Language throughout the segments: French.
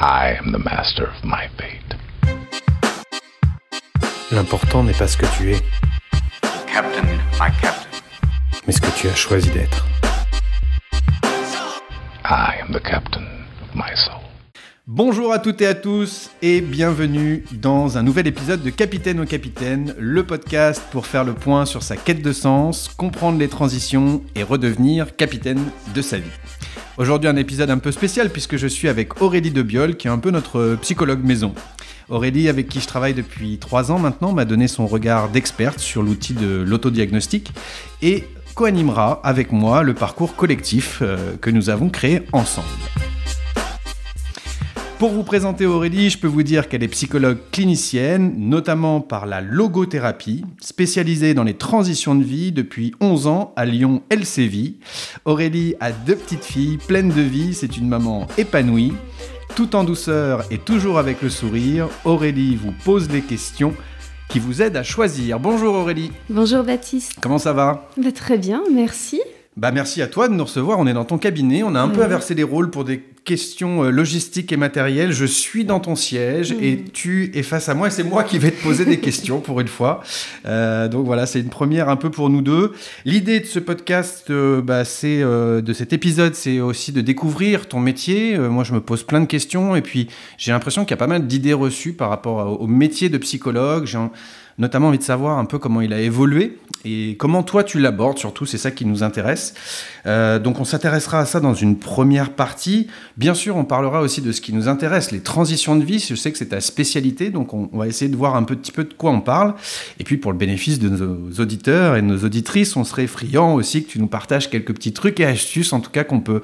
I am the master of my fate. L'important n'est pas ce que tu es, Captain, my captain. mais ce que tu as choisi d'être. I am the captain of my soul. Bonjour à toutes et à tous et bienvenue dans un nouvel épisode de Capitaine au Capitaine, le podcast pour faire le point sur sa quête de sens, comprendre les transitions et redevenir capitaine de sa vie. Aujourd'hui un épisode un peu spécial puisque je suis avec Aurélie Debiol qui est un peu notre psychologue maison. Aurélie, avec qui je travaille depuis 3 ans maintenant, m'a donné son regard d'experte sur l'outil de l'autodiagnostic et co-animera avec moi le parcours collectif que nous avons créé ensemble. Pour vous présenter Aurélie, je peux vous dire qu'elle est psychologue clinicienne, notamment par la logothérapie, spécialisée dans les transitions de vie depuis 11 ans à Lyon LCV. Aurélie a 2 petites filles pleines de vie, c'est une maman épanouie. Tout en douceur et toujours avec le sourire, Aurélie vous pose les questions qui vous aident à choisir. Bonjour Aurélie. Bonjour Baptiste. Comment ça va ? Très bien, merci. Merci à toi de nous recevoir, on est dans ton cabinet, on a un peu inversé les rôles pour des questions logistiques et matérielles. Je suis dans ton siège et tu es face à moi et c'est moi qui vais te poser des questions pour une fois. Donc voilà, c'est une première un peu pour nous deux. L'idée de ce podcast, de cet épisode, c'est aussi de découvrir ton métier. Moi, je me pose plein de questions et puis j'ai l'impression qu'il y a pas mal d'idées reçues par rapport au métier de psychologue. J'ai notamment envie de savoir un peu comment il a évolué et comment toi tu l'abordes, surtout c'est ça qui nous intéresse. Donc on s'intéressera à ça dans une première partie. Bien sûr, on parlera aussi de ce qui nous intéresse, les transitions de vie. Je sais que c'est ta spécialité, donc on va essayer de voir un petit peu de quoi on parle. Et puis pour le bénéfice de nos auditeurs et de nos auditrices, on serait friand aussi que tu nous partages quelques petits trucs et astuces, en tout cas qu'on peut,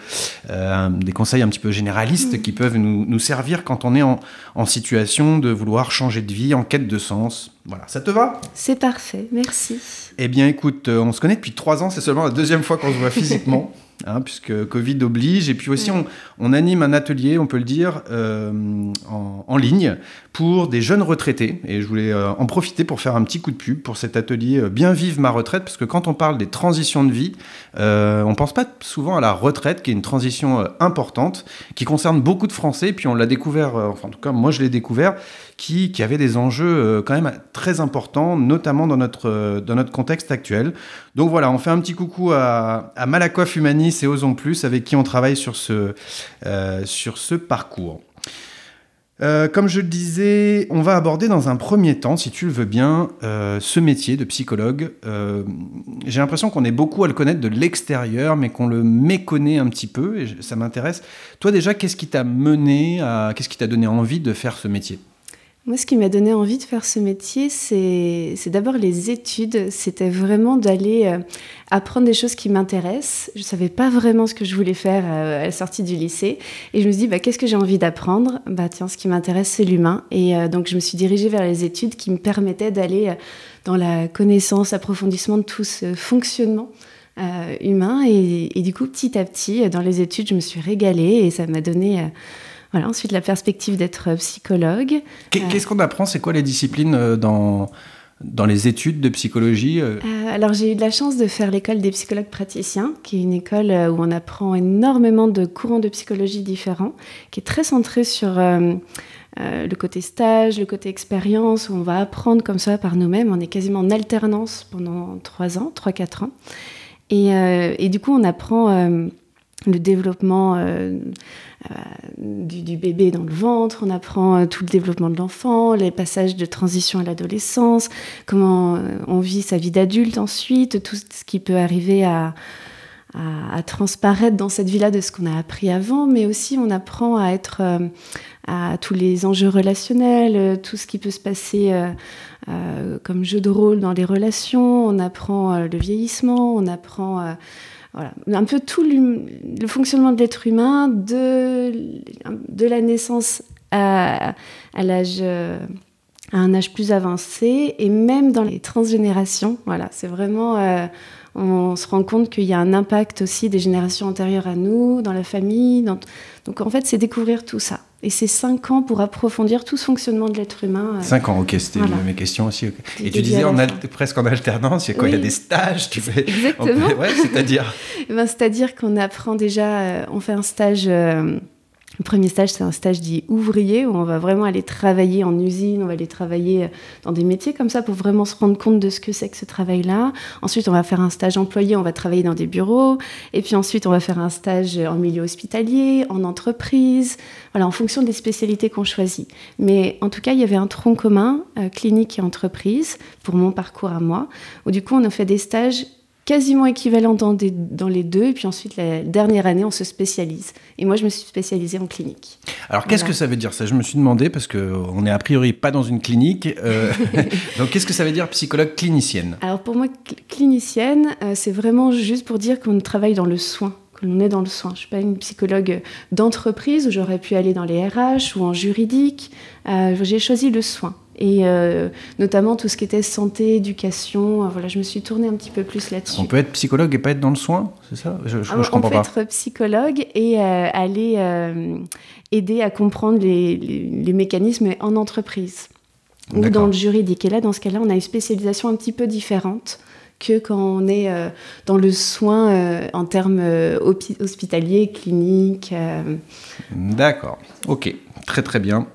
des conseils un petit peu généralistes qui peuvent nous servir quand on est en situation de vouloir changer de vie, en quête de sens. Voilà, ça te va ? C'est parfait, merci. Eh bien écoute, on se connaît depuis 3 ans, c'est seulement la 2e fois qu'on se voit physiquement, puisque Covid oblige. Et puis aussi, on anime un atelier, on peut le dire, en ligne pour des jeunes retraités. Et je voulais en profiter pour faire un petit coup de pub pour cet atelier Bien vivre ma retraite, parce que quand on parle des transitions de vie, on ne pense pas souvent à la retraite, qui est une transition importante, qui concerne beaucoup de Français. Et puis on l'a découvert, enfin en tout cas moi je l'ai découvert, qui avait des enjeux quand même très importants, notamment dans notre contexte actuel. Donc voilà, on fait un petit coucou à Malakoff Humanis et Osons Plus, avec qui on travaille sur ce parcours. Comme je le disais, on va aborder dans un premier temps, si tu le veux bien, ce métier de psychologue. J'ai l'impression qu'on est beaucoup à le connaître de l'extérieur, mais qu'on le méconnaît un petit peu, et ça m'intéresse. Toi déjà, qu'est-ce qui t'a donné envie de faire ce métier ? Moi, ce qui m'a donné envie de faire ce métier, c'est d'abord les études. C'était vraiment d'aller apprendre des choses qui m'intéressent. Je ne savais pas vraiment ce que je voulais faire à la sortie du lycée. Et je me suis dit, qu'est-ce que j'ai envie d'apprendre ? Tiens, ce qui m'intéresse, c'est l'humain. Et donc, je me suis dirigée vers les études qui me permettaient d'aller dans la connaissance, l'approfondissement de tout ce fonctionnement humain. Et du coup, petit à petit, dans les études, je me suis régalée et ça m'a donné... ensuite, la perspective d'être psychologue. Qu'est-ce qu'on apprend ? C'est quoi les disciplines dans les études de psychologie ? Alors, j'ai eu de la chance de faire l'école des psychologues praticiens, qui est une école où on apprend énormément de courants de psychologie différents, qui est très centrée sur le côté stage, le côté expérience, où on va apprendre comme ça par nous-mêmes. On est quasiment en alternance pendant 3-4 ans. Et du coup, on apprend... le développement du bébé dans le ventre, on apprend tout le développement de l'enfant, les passages de transition à l'adolescence, comment on vit sa vie d'adulte ensuite, tout ce qui peut arriver à transparaître dans cette vie-là de ce qu'on a appris avant, mais aussi on apprend à être à tous les enjeux relationnels, tout ce qui peut se passer comme jeu de rôle dans les relations, on apprend le vieillissement, on apprend... un peu tout le fonctionnement de l'être humain de la naissance à un âge plus avancé et même dans les transgénérations. Voilà, c'est vraiment... on se rend compte qu'il y a un impact aussi des générations antérieures à nous, dans la famille. Donc en fait, c'est découvrir tout ça. Et c'est 5 ans pour approfondir tout ce fonctionnement de l'être humain. 5 ans, ok, c'était mes questions aussi. Okay. Et tu disais presque en alternance, il y a des stages, tu fais... Exactement. C'est-à-dire c'est-à-dire qu'on apprend déjà, on fait un stage Le premier stage, c'est un stage dit ouvrier, où on va vraiment aller travailler en usine, on va aller travailler dans des métiers comme ça pour vraiment se rendre compte de ce que c'est que ce travail-là. Ensuite, on va faire un stage employé, on va travailler dans des bureaux. Et puis ensuite, on va faire un stage en milieu hospitalier, en entreprise, voilà, en fonction des spécialités qu'on choisit. Mais en tout cas, il y avait un tronc commun, clinique et entreprise, pour mon parcours à moi, où du coup, on a fait des stages quasiment équivalent dans les deux, et puis ensuite, la dernière année, on se spécialise. Et moi, je me suis spécialisée en clinique. Alors, qu'est-ce que ça veut dire ça ? Je me suis demandé, parce qu'on n'est a priori pas dans une clinique. Donc, qu'est-ce que ça veut dire psychologue clinicienne ? Alors, pour moi, clinicienne, c'est vraiment juste pour dire qu'on travaille dans le soin, qu'on est dans le soin. Je ne suis pas une psychologue d'entreprise, où j'aurais pu aller dans les RH ou en juridique. J'ai choisi le soin. Et notamment tout ce qui était santé, éducation, voilà, je me suis tournée un petit peu plus là-dessus. On peut être psychologue et pas être dans le soin, c'est ça ? Je comprends pas. On peut être psychologue et aller aider à comprendre les mécanismes en entreprise ou dans le juridique. Et là, dans ce cas-là, on a une spécialisation un petit peu différente que quand on est dans le soin en termes hospitaliers, cliniques. D'accord, ok, très très bien.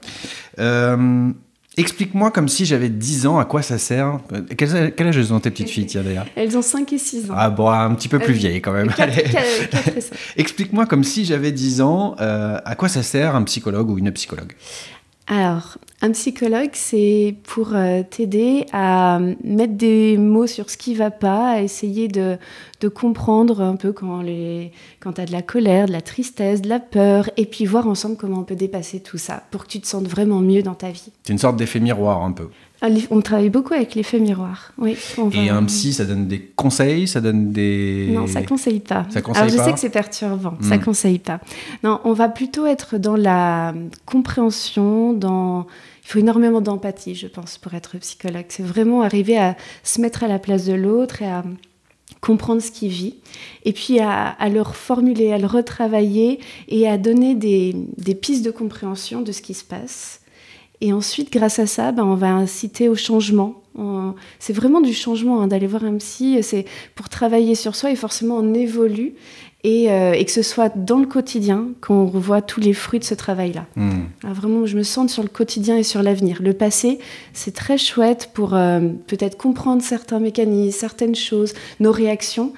Explique-moi comme si j'avais 10 ans, à quoi ça sert ? Quel âge elles ont tes petites filles, tiens, d'ailleurs ? Elles ont 5 et 6 ans. Ah bon, un petit peu plus vieilles quand même. 4 et 5. Explique-moi comme si j'avais 10 ans, à quoi ça sert un psychologue ou une psychologue ? Alors, un psychologue, c'est pour t'aider à mettre des mots sur ce qui ne va pas, à essayer de comprendre un peu quand tu as de la colère, de la tristesse, de la peur, et puis voir ensemble comment on peut dépasser tout ça pour que tu te sentes vraiment mieux dans ta vie. C'est une sorte d'effet miroir un peu. On travaille beaucoup avec l'effet miroir, oui. Et un psy, ça donne des conseils, ça donne des... Non, ça conseille pas. Ça conseille Alors, pas. je sais que c'est perturbant, ça conseille pas. Non, on va plutôt être dans la compréhension, Il faut énormément d'empathie, je pense, pour être psychologue. C'est vraiment arriver à se mettre à la place de l'autre et à comprendre ce qu'il vit, et puis à le reformuler, à le retravailler et à donner des pistes de compréhension de ce qui se passe. Et ensuite, grâce à ça, on va inciter au changement. C'est vraiment du changement, d'aller voir un psy. C'est pour travailler sur soi et forcément on évolue. Et que ce soit dans le quotidien qu'on revoit tous les fruits de ce travail-là. Alors vraiment, je me centre sur le quotidien et sur l'avenir. Le passé, c'est très chouette pour peut-être comprendre certains mécanismes, certaines choses, nos réactions.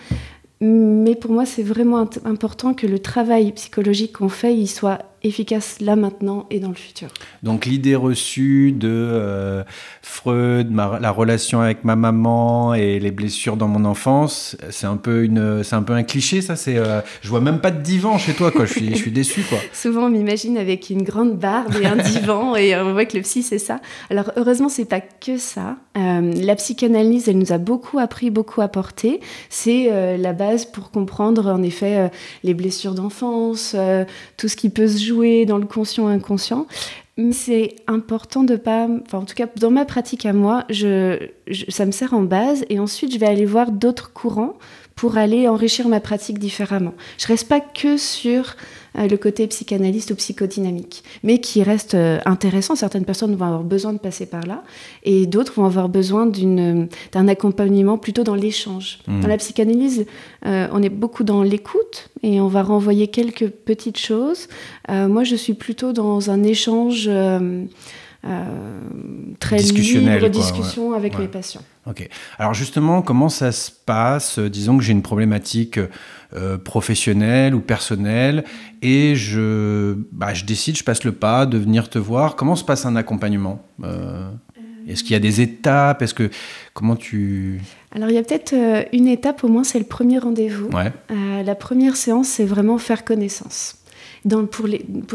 Mais pour moi, c'est vraiment important que le travail psychologique qu'on fait, il soit efficace là, maintenant et dans le futur. Donc l'idée reçue de Freud, la relation avec ma maman et les blessures dans mon enfance, c'est un peu un cliché, ça. Je vois même pas de divan chez toi, quoi. Je suis déçu, quoi. Souvent, on m'imagine avec une grande barbe et un divan, et on voit que le psy, c'est ça. Alors heureusement, c'est pas que ça. La psychanalyse, elle nous a beaucoup appris, beaucoup apporté. C'est la base pour comprendre, en effet, les blessures d'enfance, tout ce qui peut se jouer dans le conscient et inconscient. Mais c'est important de pas... Enfin, en tout cas, dans ma pratique à moi, ça me sert en base, et ensuite, je vais aller voir d'autres courants pour aller enrichir ma pratique différemment. Je reste pas que sur le côté psychanalyste ou psychodynamique, mais qui reste intéressant. Certaines personnes vont avoir besoin de passer par là, et d'autres vont avoir besoin d'un accompagnement plutôt dans l'échange. Dans la psychanalyse, on est beaucoup dans l'écoute, et on va renvoyer quelques petites choses. Moi, je suis plutôt dans un échange très libre, discussion avec mes patients. Ok. Alors justement, comment ça se passe ? Disons que j'ai une problématique professionnelle ou personnelle, et je décide, je passe le pas de venir te voir. Comment se passe un accompagnement ? Est-ce qu'il y a des étapes ? Comment tu... Alors, il y a peut-être une étape, au moins, c'est le premier rendez-vous. Ouais. La première séance, c'est vraiment faire connaissance. Pour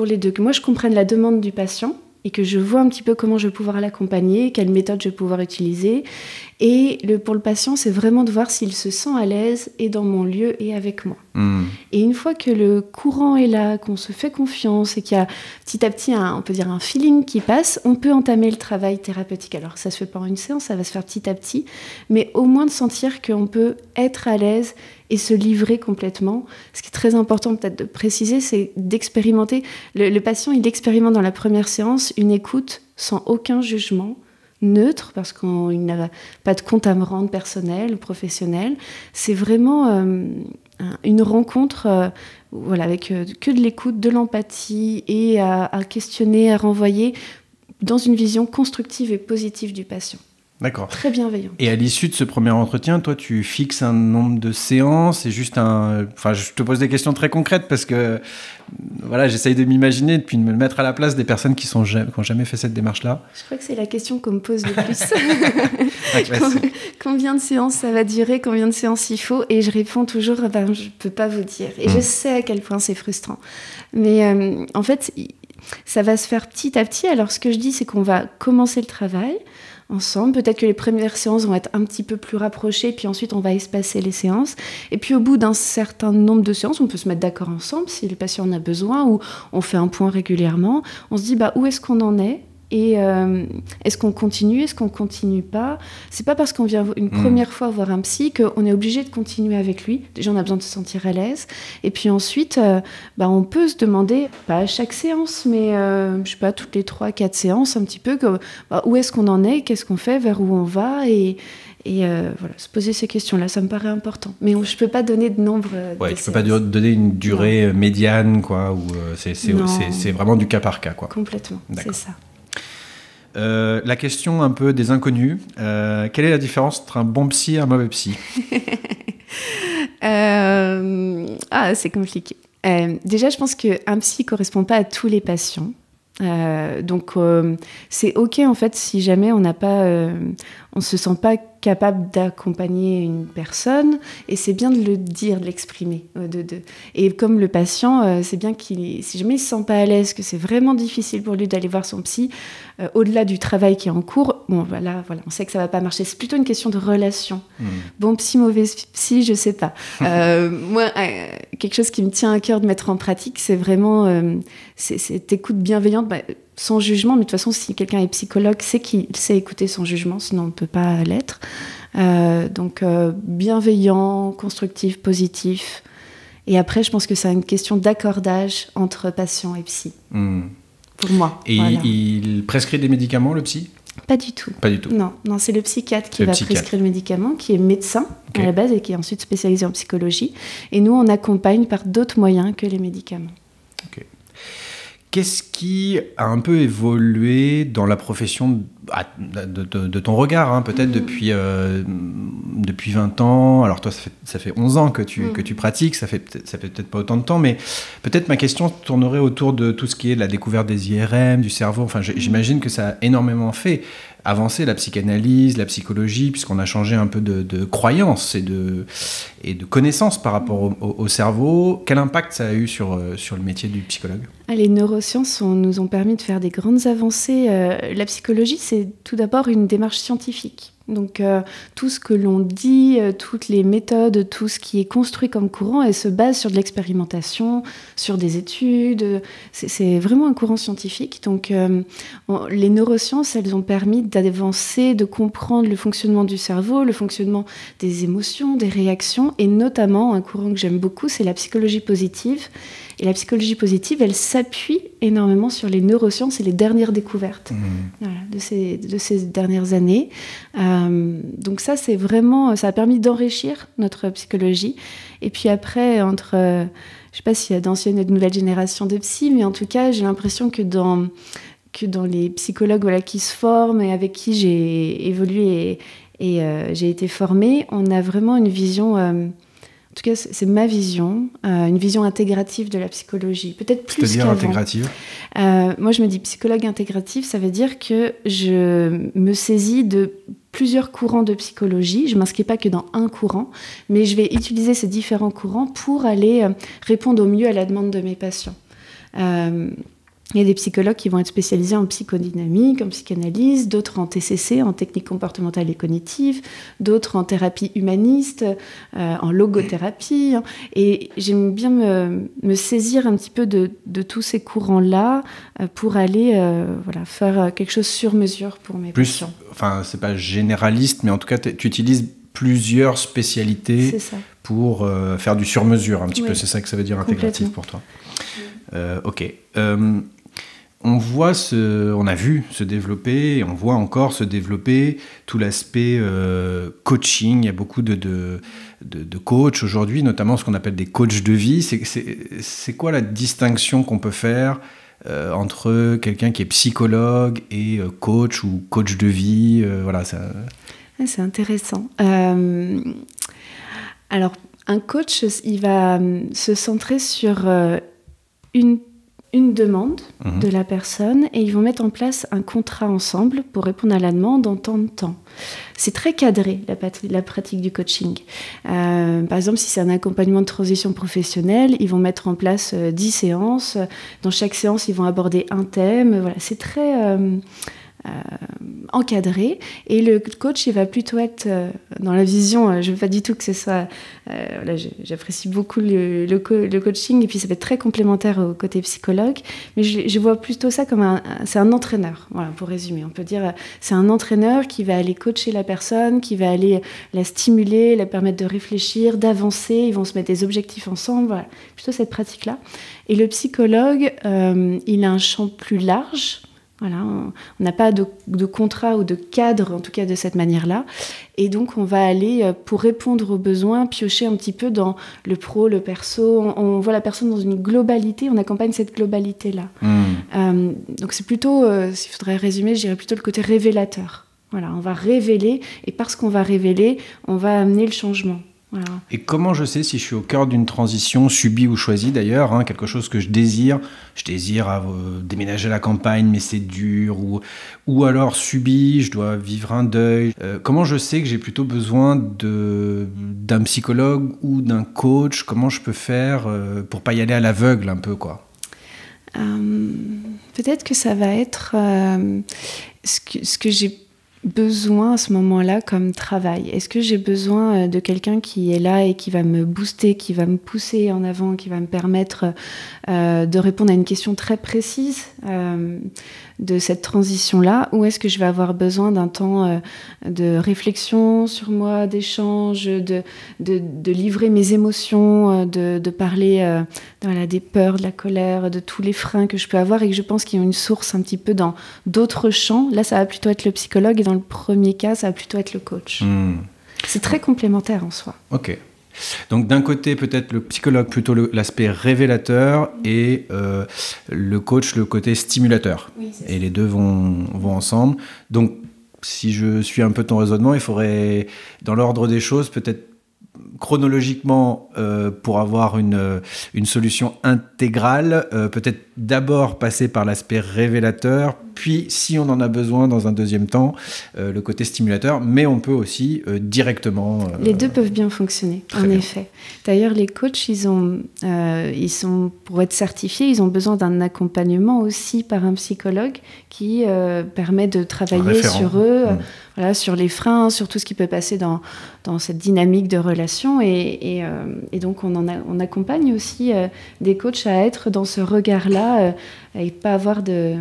les deux, que moi, je comprenne la demande du patient, et que je vois un petit peu comment je vais pouvoir l'accompagner, quelle méthode je vais pouvoir utiliser. Et pour le patient, c'est vraiment de voir s'il se sent à l'aise et dans mon lieu et avec moi. Et une fois que le courant est là, qu'on se fait confiance et qu'il y a petit à petit, on peut dire un feeling qui passe, on peut entamer le travail thérapeutique. Alors ça se fait pas en une séance, ça va se faire petit à petit, mais au moins de sentir qu'on peut être à l'aise et se livrer complètement. Ce qui est très important peut-être de préciser, c'est d'expérimenter. Le patient, il expérimente dans la première séance une écoute sans aucun jugement, neutre, parce qu'il n'a pas de compte à me rendre personnel ou professionnel. C'est vraiment une rencontre voilà, avec que de l'écoute, de l'empathie et à questionner, à renvoyer dans une vision constructive et positive du patient. D'accord. Très bienveillant. Et à l'issue de ce premier entretien, toi, tu fixes un nombre de séances et juste Enfin, je te pose des questions très concrètes parce que, voilà, j'essaye de m'imaginer et puis de me mettre à la place des personnes qui n'ont jamais fait cette démarche-là. Je crois que c'est la question qu'on me pose le plus. Ah, Combien de séances ça va durer, combien de séances il faut? Et je réponds toujours, je ne peux pas vous dire. Et je sais à quel point c'est frustrant. Mais en fait, ça va se faire petit à petit. Alors, ce que je dis, c'est qu'on va commencer le travail ensemble. Peut-être que les premières séances vont être un petit peu plus rapprochées, puis ensuite on va espacer les séances. Et puis au bout d'un certain nombre de séances, on peut se mettre d'accord ensemble si le patient en a besoin, ou on fait un point régulièrement. On se dit où est-ce qu'on en est ? Et est-ce qu'on continue, est-ce qu'on continue pas? C'est pas parce qu'on vient une première fois voir un psy qu'on est obligé de continuer avec lui. Déjà, on a besoin de se sentir à l'aise. Et puis ensuite, on peut se demander, pas à chaque séance, mais je sais pas, toutes les 3-4 séances, un petit peu, où est-ce qu'on en est, qu'est-ce qu'on fait, vers où on va, et voilà, se poser ces questions-là, ça me paraît important. Mais je peux pas donner de nombre. Ouais, tu peux pas donner une durée médiane, quoi, ou c'est vraiment du cas par cas, quoi. Complètement, D'accord. c'est ça. La question un peu des inconnus, quelle est la différence entre un bon psy et un mauvais psy? C'est compliqué. Déjà, je pense qu'un psy ne correspond pas à tous les patients. Donc, c'est OK, en fait, si jamais on ne se sent pas capable d'accompagner une personne, et c'est bien de le dire, de l'exprimer. Et comme le patient, c'est bien si jamais il ne se sent pas à l'aise, que c'est vraiment difficile pour lui d'aller voir son psy, au-delà du travail qui est en cours, voilà, on sait que ça ne va pas marcher. C'est plutôt une question de relation. Bon psy, mauvais psy, je ne sais pas. Moi, quelque chose qui me tient à cœur de mettre en pratique, c'est vraiment cette écoute bienveillante, sans jugement, mais de toute façon, si quelqu'un est psychologue, c'est qu'il sait écouter sans jugement, sinon on ne peut pas l'être. Donc, bienveillant, constructif, positif. Et après, je pense que c'est une question d'accordage entre patient et psy. Pour moi. Et voilà. il prescrit des médicaments, le psy? Pas du tout. Pas du tout. Non, c'est le psychiatre qui va prescrire le médicament, qui est médecin à la base et qui est ensuite spécialisé en psychologie. Et nous, on accompagne par d'autres moyens que les médicaments. Ok. Qu'est-ce qui a un peu évolué dans la profession de ton regard, peut-être depuis 20 ans? Alors toi, ça fait 11 ans que tu pratiques, ça fait peut-être pas autant de temps, mais peut-être ma question tournerait autour de tout ce qui est la découverte des IRM, du cerveau. Enfin, j'imagine que ça a énormément fait avancer la psychanalyse, la psychologie, puisqu'on a changé un peu de croyances et de connaissances par rapport au cerveau. Quel impact ça a eu sur le métier du psychologue? Les neurosciences nous ont permis de faire des grandes avancées. La psychologie, c'est tout d'abord une démarche scientifique. Donc tout ce que l'on dit, toutes les méthodes, tout ce qui est construit comme courant, elle se base sur de l'expérimentation, sur des études. C'est vraiment un courant scientifique. Donc les neurosciences, elles ont permis d'avancer, de comprendre le fonctionnement du cerveau, le fonctionnement des émotions, des réactions, et notamment un courant que j'aime beaucoup, c'est la psychologie positive. Et la psychologie positive, elle s'appuie énormément sur les neurosciences et les dernières découvertes de ces dernières années. Donc ça, c'est vraiment, ça a permis d'enrichir notre psychologie. Et puis après, je ne sais pas s'il y a d'anciennes et de nouvelles générations de psy, mais en tout cas, j'ai l'impression que dans les psychologues qui se forment et avec qui j'ai évolué et j'ai été formée, on a vraiment une vision... En tout cas, c'est ma vision, une vision intégrative de la psychologie. Peut-être plus qu'avant. C'est-à-dire intégrative ? Moi, je me dis psychologue intégrative, ça veut dire que je me saisis de plusieurs courants de psychologie. Je ne m'inscris pas que dans un courant, mais je vais utiliser ces différents courants pour aller répondre au mieux à la demande de mes patients. Il y a des psychologues qui vont être spécialisés en psychodynamique, en psychanalyse, d'autres en TCC, en technique comportementale et cognitive, d'autres en thérapie humaniste, en logothérapie. Et j'aime bien me saisir un petit peu de tous ces courants-là pour aller faire quelque chose sur mesure pour mes patients. Enfin, c'est pas généraliste, mais en tout cas, tu utilises plusieurs spécialités pour faire du sur-mesure un petit peu. C'est ça que ça veut dire intégratif pour toi. Ok. on a vu se développer, et on voit encore se développer tout l'aspect coaching. Il y a beaucoup de coachs aujourd'hui, notamment ce qu'on appelle des coachs de vie. C'est quoi la distinction qu'on peut faire entre quelqu'un qui est psychologue et coach ou coach de vie voilà, ça... C'est intéressant. Alors, un coach, il va se centrer sur une demande de la personne et ils vont mettre en place un contrat ensemble pour répondre à la demande en temps de temps. C'est très cadré, la pratique du coaching. Par exemple, si c'est un accompagnement de transition professionnelle, ils vont mettre en place 10 séances. Dans chaque séance, ils vont aborder un thème. Voilà, c'est très... encadré, et le coach il va plutôt être dans la vision, je ne veux pas du tout que ce soit là, j'apprécie beaucoup le coaching, et puis ça peut être très complémentaire au côté psychologue, mais je vois plutôt ça comme c'est un entraîneur, voilà, pour résumer, on peut dire c'est un entraîneur qui va aller coacher la personne, qui va aller la stimuler, la permettre de réfléchir, d'avancer, ils vont se mettre des objectifs ensemble, voilà, plutôt cette pratique-là. Et le psychologue, il a un champ plus large. Voilà, on n'a pas de contrat ou de cadre, en tout cas de cette manière-là. Et donc, on va aller, pour répondre aux besoins, piocher un petit peu dans le pro, le perso. On voit la personne dans une globalité, on accompagne cette globalité-là. Donc, c'est plutôt, s'il faudrait résumer, je dirais plutôt le côté révélateur. Voilà, on va révéler, et parce qu'on va révéler, on va amener le changement. Voilà. Et comment je sais si je suis au cœur d'une transition subie ou choisie d'ailleurs, quelque chose que je désire déménager à la campagne mais c'est dur, ou alors subi, je dois vivre un deuil. Comment je sais que j'ai plutôt besoin d'un psychologue ou d'un coach? Comment je peux faire pour pas y aller à l'aveugle un peu, quoi? Peut-être que ça va être ce que j'ai besoin à ce moment-là comme travail. Est-ce que j'ai besoin de quelqu'un qui est là et qui va me booster, qui va me pousser en avant, qui va me permettre de répondre à une question très précise de cette transition-là, ou est-ce que je vais avoir besoin d'un temps de réflexion sur moi, d'échange, de livrer mes émotions, de parler des peurs, de la colère, de tous les freins que je peux avoir et que je pense qu'ils ont une source un petit peu dans d'autres champs. Là, ça va plutôt être le psychologue, et dans le premier cas, ça va plutôt être le coach. C'est très complémentaire en soi. Ok. Donc d'un côté, peut-être le psychologue, plutôt l'aspect révélateur, et le coach, le côté stimulateur. Oui, c'est ça. Et les deux vont ensemble. Donc, si je suis un peu ton raisonnement, il faudrait, dans l'ordre des choses, peut-être chronologiquement, pour avoir une solution intégrale, peut-être d'abord passer par l'aspect révélateur, puis, si on en a besoin dans un deuxième temps, le côté stimulateur, mais on peut aussi directement... Les deux peuvent bien fonctionner, en effet. D'ailleurs, les coachs, ils sont, pour être certifiés, ils ont besoin d'un accompagnement aussi par un psychologue qui permet de travailler sur eux, voilà, sur les freins, sur tout ce qui peut passer dans cette dynamique de relation. Et donc, on accompagne aussi des coachs à être dans ce regard-là et pas avoir de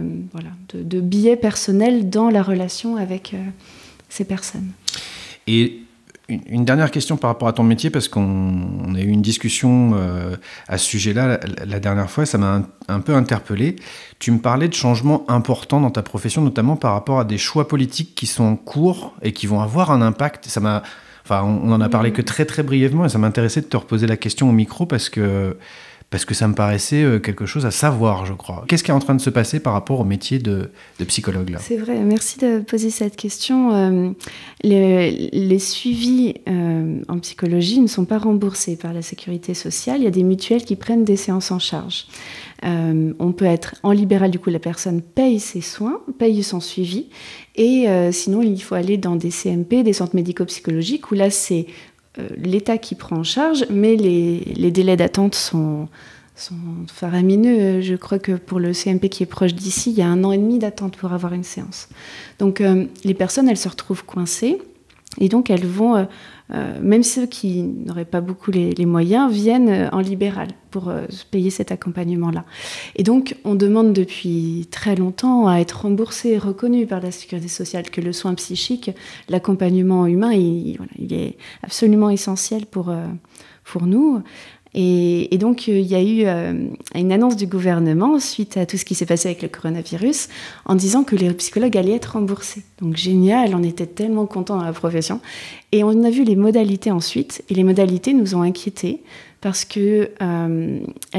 biais personnels dans la relation avec ces personnes. Et une dernière question par rapport à ton métier, parce qu'on a eu une discussion à ce sujet-là la dernière fois, ça m'a un peu interpellé. Tu me parlais de changements importants dans ta profession, notamment par rapport à des choix politiques qui sont en cours et qui vont avoir un impact. On en a parlé que très très brièvement, et ça m'intéressait de te reposer la question au micro parce que ça me paraissait quelque chose à savoir, je crois. Qu'est-ce qui est en train de se passer par rapport au métier de psychologue, là ? C'est vrai, merci de poser cette question. Les suivis en psychologie ne sont pas remboursés par la sécurité sociale. Il y a des mutuelles qui prennent des séances en charge. On peut être en libéral, du coup la personne paye ses soins, paye son suivi, et sinon il faut aller dans des CMP, des centres médico-psychologiques, où là c'est l'État qui prend en charge, mais les délais d'attente sont faramineux. Je crois que pour le CMP qui est proche d'ici, il y a 1 an et demi d'attente pour avoir une séance. Donc les personnes, elles se retrouvent coincées, et donc elles vont, même ceux qui n'auraient pas beaucoup les moyens, viennent en libéral pour payer cet accompagnement-là. Et donc on demande depuis très longtemps à être remboursé et reconnu par la sécurité sociale que le soin psychique, l'accompagnement humain, il est absolument essentiel pour nous. Et donc, il y a eu une annonce du gouvernement suite à tout ce qui s'est passé avec le coronavirus en disant que les psychologues allaient être remboursés. Donc, génial, on était tellement contents dans la profession. Et on a vu les modalités ensuite. Et les modalités nous ont inquiétés parce qu'elles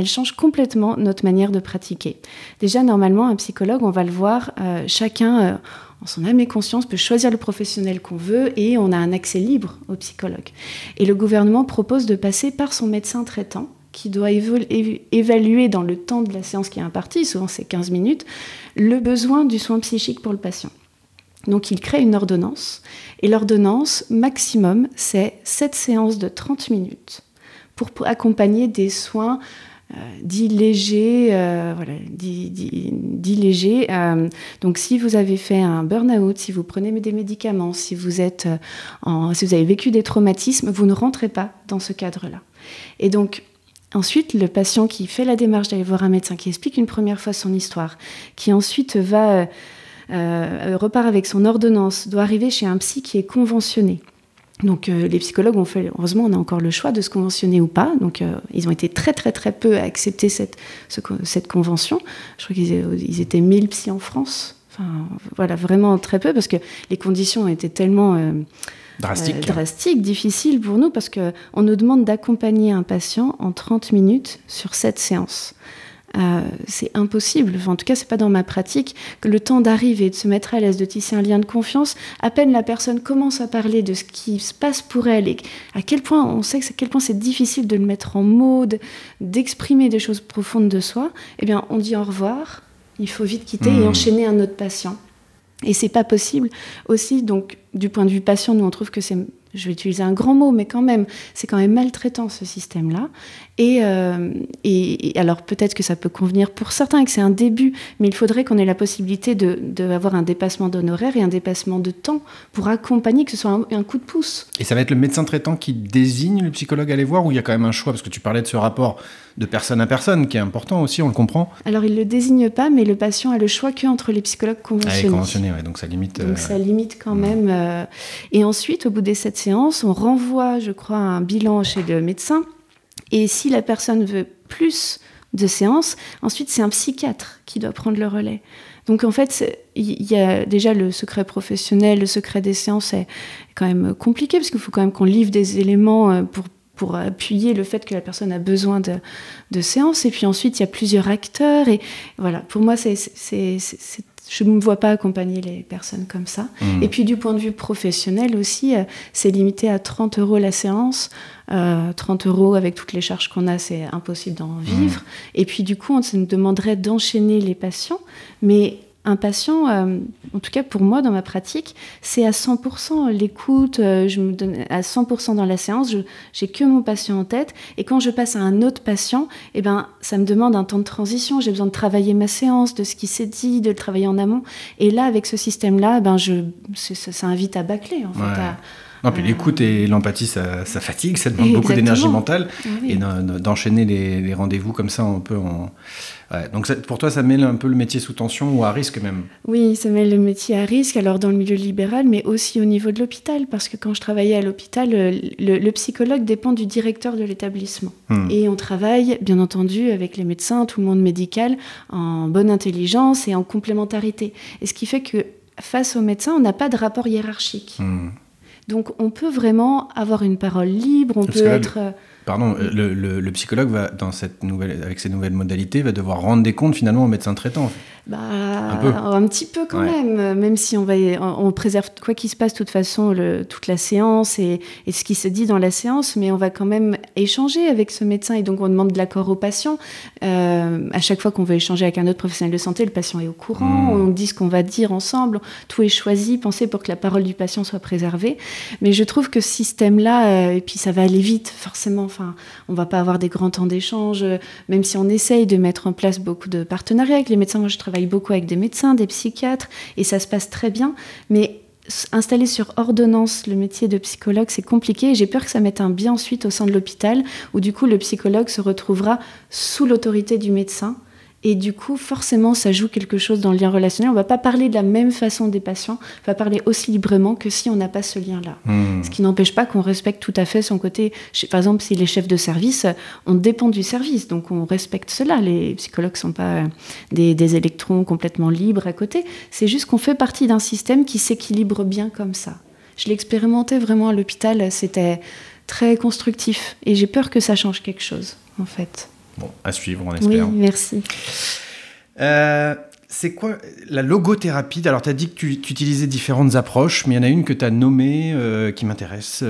changent complètement notre manière de pratiquer. Déjà, normalement, un psychologue, on va le voir, chacun... en son âme et conscience, peut choisir le professionnel qu'on veut et on a un accès libre au psychologue. Et le gouvernement propose de passer par son médecin traitant qui doit évaluer dans le temps de la séance qui est impartie, souvent c'est 15 minutes, le besoin du soin psychique pour le patient. Donc il crée une ordonnance et l'ordonnance maximum c'est 7 séances de 30 minutes pour accompagner des soins dits légers, dits légers. Donc, si vous avez fait un burn-out, si vous prenez des médicaments, si vous avez vécu des traumatismes, vous ne rentrez pas dans ce cadre-là. Et donc, ensuite, le patient qui fait la démarche d'aller voir un médecin, qui explique une première fois son histoire, qui ensuite repart avec son ordonnance, doit arriver chez un psy qui est conventionné. Donc les psychologues ont fait, heureusement on a encore le choix de se conventionner ou pas, donc ils ont été très très très peu à accepter cette convention. Je crois qu'ils étaient 1000 psys en France, enfin voilà, vraiment très peu, parce que les conditions étaient tellement drastiques, difficiles pour nous, parce qu'on nous demande d'accompagner un patient en 30 minutes sur 7 séances. C'est impossible, enfin, en tout cas c'est pas dans ma pratique, que le temps d'arriver, de se mettre à l'aise, de tisser un lien de confiance, à peine la personne commence à parler de ce qui se passe pour elle et à quel point on sait à quel point c'est difficile de le mettre en mots, d'exprimer des choses profondes de soi, eh bien on dit au revoir, il faut vite quitter et enchaîner un autre patient. Et c'est pas possible aussi, donc du point de vue patient, nous on trouve que c'est, je vais utiliser un grand mot, mais quand même, c'est quand même maltraitant ce système-là. Et alors peut-être que ça peut convenir pour certains et que c'est un début, mais il faudrait qu'on ait la possibilité d'avoir un dépassement d'honoraires et un dépassement de temps pour accompagner, que ce soit un coup de pouce. Et ça va être le médecin traitant qui désigne le psychologue à aller voir, ou il y a quand même un choix, parce que tu parlais de ce rapport de personne à personne qui est important aussi, on le comprend. Alors il ne le désigne pas, mais le patient a le choix qu'entre les psychologues conventionnés. Conventionnés, ouais, donc ça limite. Donc ça limite quand même. Et ensuite, au bout des 7 séances, on renvoie, je crois, un bilan chez le médecin. Et si la personne veut plus de séances, ensuite c'est un psychiatre qui doit prendre le relais. Donc en fait, il y a déjà le secret professionnel, le secret des séances est quand même compliqué, parce qu'il faut quand même qu'on livre des éléments pour appuyer le fait que la personne a besoin de séances. Et puis ensuite, il y a plusieurs acteurs. Et voilà, pour moi, je ne me vois pas accompagner les personnes comme ça. Et puis du point de vue professionnel aussi, c'est limité à 30 € la séance. 30 € avec toutes les charges qu'on a, c'est impossible d'en vivre. Et puis du coup, on nous demanderait d'enchaîner les patients. Mais un patient, en tout cas pour moi dans ma pratique, c'est à 100% l'écoute, je me donne à 100% dans la séance, j'ai que mon patient en tête, et quand je passe à un autre patient, eh ben, ça me demande un temps de transition, j'ai besoin de travailler ma séance, de ce qui s'est dit, de le travailler en amont, et là avec ce système-là, ben, ça invite à bâcler en fait, Non, puis l'écoute et l'empathie, ça fatigue, ça demande beaucoup d'énergie mentale. Oui. Et d'enchaîner les rendez-vous comme ça, on peut... Ouais. Donc pour toi, ça met un peu le métier sous tension ou à risque même? Oui, ça met le métier à risque, alors dans le milieu libéral, mais aussi au niveau de l'hôpital, parce que quand je travaillais à l'hôpital, le psychologue dépend du directeur de l'établissement. Et on travaille, bien entendu, avec les médecins, tout le monde médical, en bonne intelligence et en complémentarité. Et ce qui fait que face aux médecins, on n'a pas de rapport hiérarchique. Donc on peut vraiment avoir une parole libre, on peut être... Pardon, le psychologue va, avec ces nouvelles modalités, va devoir rendre des comptes finalement au médecin traitant. En fait. Un petit peu quand même si on préserve quoi qu'il se passe de toute façon toute la séance et ce qui se dit dans la séance, mais on va quand même échanger avec ce médecin et donc on demande de l'accord au patient. À chaque fois qu'on veut échanger avec un autre professionnel de santé, le patient est au courant, on dit ce qu'on va dire ensemble, tout est choisi, pensé pour que la parole du patient soit préservée. Mais je trouve que ce système-là, et puis ça va aller vite forcément, on ne va pas avoir des grands temps d'échange, même si on essaye de mettre en place beaucoup de partenariats avec les médecins. Moi, je travaille beaucoup avec des médecins, des psychiatres, et ça se passe très bien. Mais installer sur ordonnance le métier de psychologue, c'est compliqué. Et j'ai peur que ça mette un biais ensuite au sein de l'hôpital, où du coup, le psychologue se retrouvera sous l'autorité du médecin. Et du coup, forcément, ça joue quelque chose dans le lien relationnel. On ne va pas parler de la même façon des patients, on va parler aussi librement que si on n'a pas ce lien-là. Ce qui n'empêche pas qu'on respecte tout à fait son côté. Par exemple, si les chefs de service, on dépend du service, donc on respecte cela. Les psychologues ne sont pas des électrons complètement libres à côté. C'est juste qu'on fait partie d'un système qui s'équilibre bien comme ça. Je l'ai expérimenté vraiment à l'hôpital, c'était très constructif. Et j'ai peur que ça change quelque chose, en fait. Bon, à suivre, on espère. Oui, merci. C'est quoi la logothérapie? Alors, tu as dit que tu utilisais différentes approches, mais il y en a une que tu as nommée qui m'intéresse.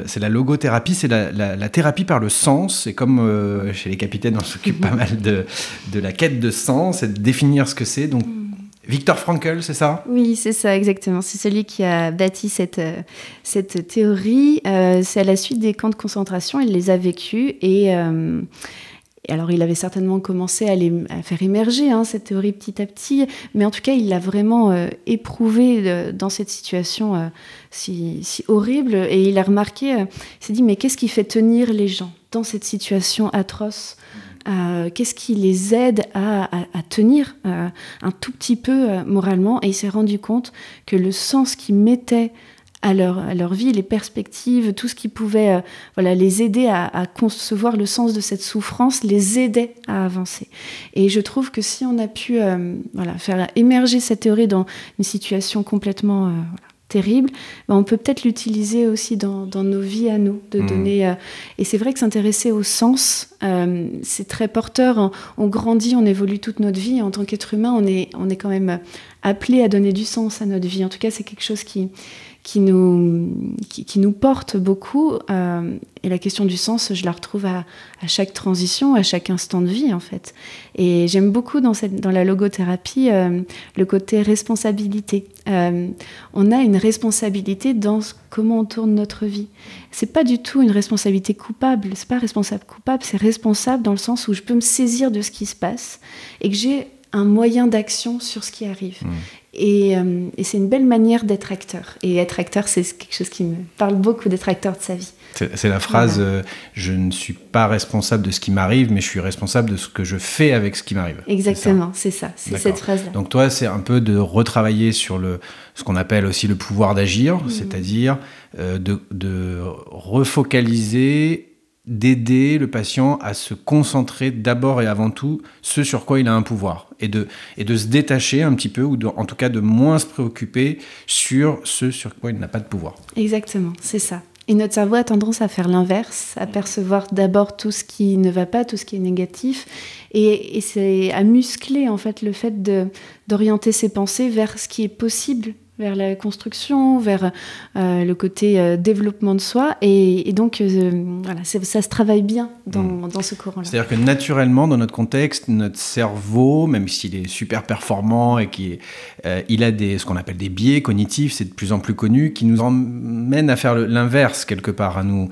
C'est la logothérapie, c'est la thérapie par le sens. Et comme chez les capitaines, on s'occupe pas mal de la quête de sens et de définir ce que c'est. Donc, Viktor Frankl, c'est ça? Oui, c'est ça, exactement. C'est celui qui a bâti cette théorie. C'est à la suite des camps de concentration, il les a vécus et alors, il avait certainement commencé à faire émerger cette théorie petit à petit, mais en tout cas, il l'a vraiment éprouvé dans cette situation si horrible. Et il a remarqué, il s'est dit, mais qu'est-ce qui fait tenir les gens dans cette situation atroce? Qu'est-ce qui les aide à tenir un tout petit peu moralement? Et il s'est rendu compte que le sens qu'ils mettaient à leur vie, les perspectives, tout ce qui pouvait les aider à concevoir le sens de cette souffrance, les aidait à avancer. Et je trouve que si on a pu faire émerger cette théorie dans une situation complètement terrible, on peut peut-être l'utiliser aussi dans nos vies à nous, de donner... et c'est vrai que s'intéresser au sens, c'est très porteur. On grandit, on évolue toute notre vie. En tant qu'être humain, on est quand même appelé à donner du sens à notre vie. En tout cas, c'est quelque chose qui nous porte beaucoup. Et la question du sens, je la retrouve à chaque transition, à chaque instant de vie, en fait. Et j'aime beaucoup dans la logothérapie le côté responsabilité. On a une responsabilité dans comment on tourne notre vie. C'est pas du tout une responsabilité coupable. C'est pas responsable coupable, c'est responsable dans le sens où je peux me saisir de ce qui se passe et que j'ai un moyen d'action sur ce qui arrive. Et c'est une belle manière d'être acteur. Et être acteur, c'est quelque chose qui me parle beaucoup, d'être acteur de sa vie. C'est la phrase je ne suis pas responsable de ce qui m'arrive, mais je suis responsable de ce que je fais avec ce qui m'arrive. Exactement, c'est ça. C'est cette phrase-là. Donc toi, c'est un peu de retravailler sur ce qu'on appelle aussi le pouvoir d'agir, c'est-à-dire de refocaliser, d'aider le patient à se concentrer d'abord et avant tout ce sur quoi il a un pouvoir et de se détacher un petit peu ou en tout cas de moins se préoccuper sur ce sur quoi il n'a pas de pouvoir. Exactement, c'est ça. Et notre cerveau a tendance à faire l'inverse, à percevoir d'abord tout ce qui ne va pas, tout ce qui est négatif, et c'est à muscler en fait le fait d'orienter ses pensées vers ce qui est possible, vers la construction, vers le côté développement de soi. Et donc, ça se travaille bien dans ce courant-là. C'est-à-dire que naturellement, dans notre contexte, notre cerveau, même s'il est super performant et il a ce qu'on appelle des biais cognitifs, c'est de plus en plus connu, qui nous emmènent à faire l'inverse quelque part, à nous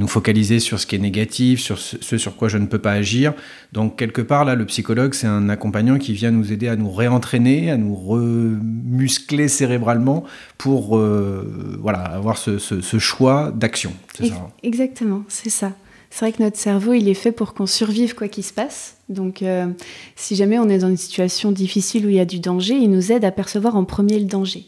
focaliser sur ce qui est négatif, sur ce sur quoi je ne peux pas agir. Donc, quelque part, là, le psychologue, c'est un accompagnant qui vient nous aider à nous réentraîner, à nous remuscler cérébralement pour avoir ce choix d'action. C'est ça. Exactement, c'est ça. C'est vrai que notre cerveau, il est fait pour qu'on survive quoi qu'il se passe. Donc, si jamais on est dans une situation difficile où il y a du danger, il nous aide à percevoir en premier le danger.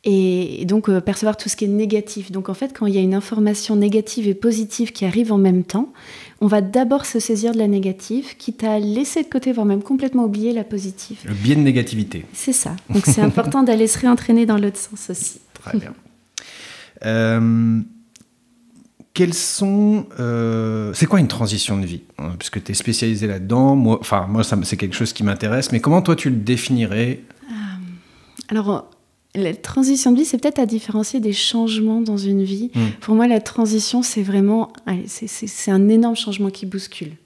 Et donc, percevoir tout ce qui est négatif. Donc, en fait, quand il y a une information négative et positive qui arrive en même temps, on va d'abord se saisir de la négative, quitte à laisser de côté, voire même complètement oublier la positive. Le biais de négativité. C'est ça. Donc, c'est important d'aller se réentraîner dans l'autre sens aussi. Très bien. Quels sont... c'est quoi une transition de vie? Puisque tu es spécialisé là-dedans. Moi, c'est quelque chose qui m'intéresse. Mais comment, toi, tu le définirais? Alors... La transition de vie, c'est peut-être à différencier des changements dans une vie. Pour moi, la transition, c'est vraiment... c'est un énorme changement qui bouscule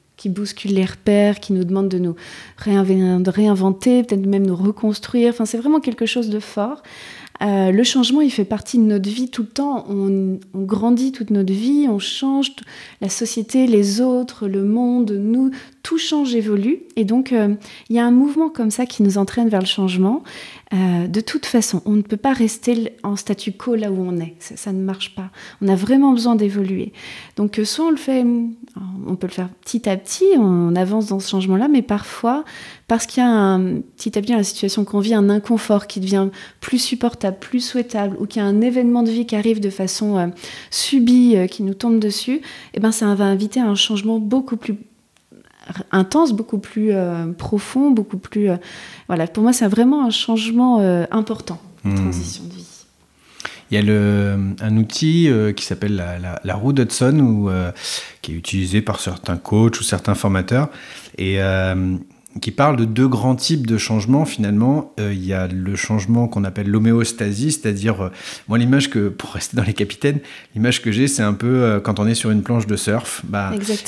les repères, qui nous demande de nous réinventer, peut-être même nous reconstruire. Enfin, c'est vraiment quelque chose de fort. Le changement, il fait partie de notre vie tout le temps. On grandit toute notre vie, on change. La société, les autres, le monde, nous, tout change, évolue. Et donc, il y a un mouvement comme ça qui nous entraîne vers le changement. De toute façon, on ne peut pas rester en statu quo là où on est. Ça ne marche pas. On a vraiment besoin d'évoluer. Donc, soit on le fait, on peut le faire petit à petit, petit, on avance dans ce changement-là, mais parfois, parce qu'il y a petit à petit dans la situation qu'on vit, un inconfort qui devient plus supportable, plus souhaitable, ou qu'il y a un événement de vie qui arrive de façon subie, qui nous tombe dessus, eh ben, ça va inviter à un changement beaucoup plus intense, beaucoup plus profond, beaucoup plus... voilà, pour moi, c'est vraiment un changement important, transition de vie. Il y a un outil qui s'appelle la roue d'Hudson, qui est utilisé par certains coachs ou certains formateurs, et qui parle de 2 grands types de changements, finalement. Il y a le changement qu'on appelle l'homéostasie, c'est-à-dire, moi, pour rester dans les capitaines, l'image que j'ai, c'est un peu quand on est sur une planche de surf.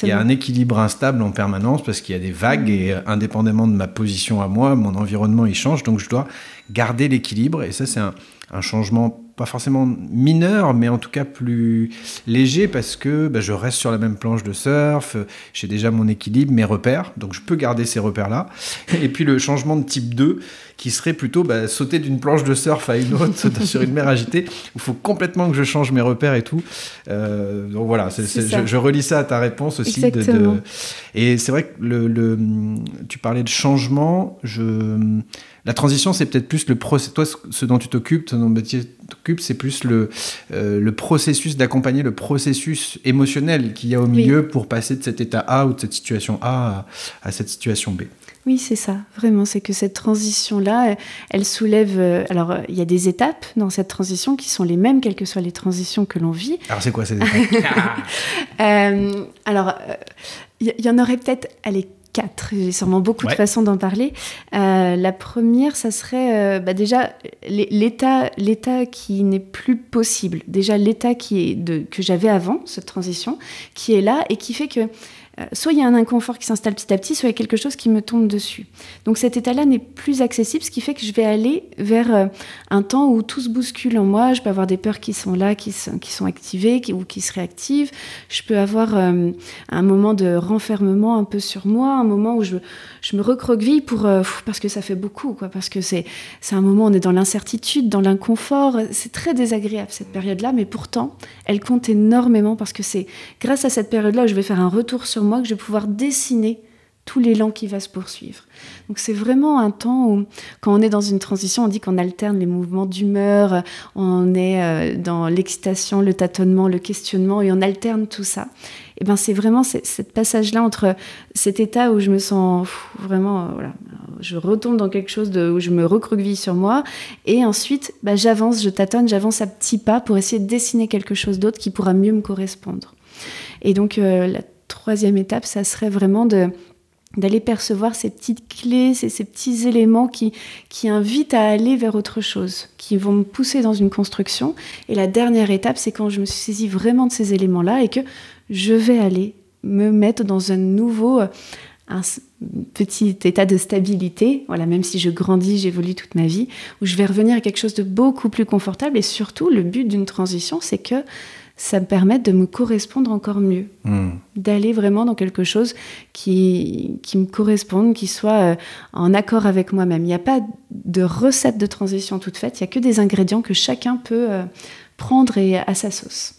Il y a un équilibre instable en permanence parce qu'il y a des vagues et indépendamment de ma position à moi, mon environnement, il change, donc je dois garder l'équilibre. Et ça, c'est un changement pas forcément mineur, mais en tout cas plus léger parce que je reste sur la même planche de surf, j'ai déjà mon équilibre, mes repères, donc je peux garder ces repères-là. Et puis le changement de type 2, qui serait plutôt sauter d'une planche de surf à une autre sur une mer agitée, où il faut complètement que je change mes repères et tout. Donc voilà, je relis ça à ta réponse aussi. Et c'est vrai que tu parlais de changement, la transition, c'est peut-être plus le processus. Toi, ce dont tu t'occupes, ton métier t'occupe, c'est plus le processus, d'accompagner le processus émotionnel qu'il y a au milieu pour passer de cet état A ou de cette situation A à cette situation B. Oui, c'est ça, vraiment. C'est que cette transition-là, elle soulève... alors, il y a des étapes dans cette transition qui sont les mêmes, quelles que soient les transitions que l'on vit. Alors, c'est quoi ces étapes? Il y en aurait peut-être... 4, j'ai sûrement beaucoup de façons d'en parler. La première, ça serait déjà l'état qui n'est plus possible. Déjà, l'état que j'avais avant, cette transition, qui est là et qui fait que soit il y a un inconfort qui s'installe petit à petit, soit il y a quelque chose qui me tombe dessus. Donc cet état-là n'est plus accessible, ce qui fait que je vais aller vers un temps où tout se bouscule en moi. Je peux avoir des peurs qui sont là, qui sont activées ou qui se réactivent. Je peux avoir un moment de renfermement un peu sur moi, un moment où je me recroqueville parce que ça fait beaucoup, parce que c'est un moment où on est dans l'incertitude, dans l'inconfort. C'est très désagréable cette période-là, mais pourtant, elle compte énormément parce que c'est grâce à cette période-là où je vais faire un retour sur moi que je vais pouvoir dessiner tout l'élan qui va se poursuivre. Donc c'est vraiment un temps où, quand on est dans une transition, on dit qu'on alterne les mouvements d'humeur, on est dans l'excitation, le tâtonnement, le questionnement, et on alterne tout ça. Et ben c'est vraiment cette passage-là entre cet état où je me sens vraiment, je retombe dans quelque chose où je me recroqueville sur moi, et ensuite j'avance, je tâtonne, j'avance à petits pas pour essayer de dessiner quelque chose d'autre qui pourra mieux me correspondre. Et donc la troisième étape, ça serait vraiment d'aller percevoir ces petites clés, ces petits éléments qui invitent à aller vers autre chose, qui vont me pousser dans une construction. Et la dernière étape, c'est quand je me suis saisie vraiment de ces éléments-là et que je vais aller me mettre dans un nouveau, un petit état de stabilité, même si je grandis, j'évolue toute ma vie, où je vais revenir à quelque chose de beaucoup plus confortable. Et surtout, le but d'une transition, c'est que ça me permet de me correspondre encore mieux, d'aller vraiment dans quelque chose qui me corresponde, qui soit en accord avec moi-même. Il n'y a pas de recette de transition toute faite, il n'y a que des ingrédients que chacun peut prendre à sa sauce.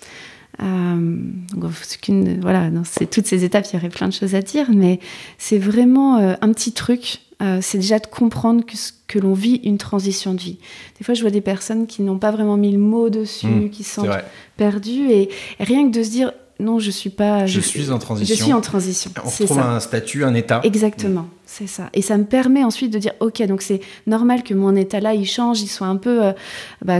C'est toutes ces étapes, il y aurait plein de choses à dire, mais c'est vraiment un petit truc. C'est déjà de comprendre que l'on vit une transition de vie. Des fois, je vois des personnes qui n'ont pas vraiment mis le mot dessus, qui se sentent perdues, et rien que de se dire non, je suis pas... Je suis en transition. Je suis en transition. On retrouve un statut, un état. Exactement, c'est ça. Et ça me permet ensuite de dire, ok, donc c'est normal que mon état-là, il change, il soit un peu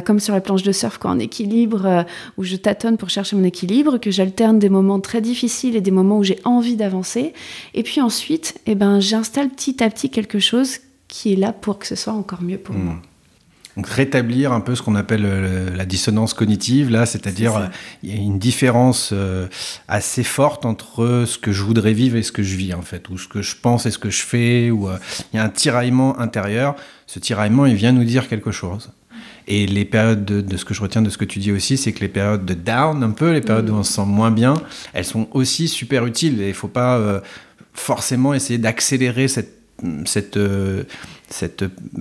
comme sur la planche de surf, en équilibre, où je tâtonne pour chercher mon équilibre, que j'alterne des moments très difficiles et des moments où j'ai envie d'avancer. Et puis ensuite, j'installe petit à petit quelque chose qui est là pour que ce soit encore mieux pour moi. Donc rétablir un peu ce qu'on appelle la dissonance cognitive, là, c'est-à-dire il y a une différence assez forte entre ce que je voudrais vivre et ce que je vis, en fait, ou ce que je pense et ce que je fais, ou il y a un tiraillement intérieur. Ce tiraillement, il vient nous dire quelque chose. Et les périodes de ce que je retiens de ce que tu dis aussi, c'est que les périodes de down, un peu, les périodes où on se sent moins bien, elles sont aussi super utiles. Et il ne faut pas forcément essayer d'accélérer cette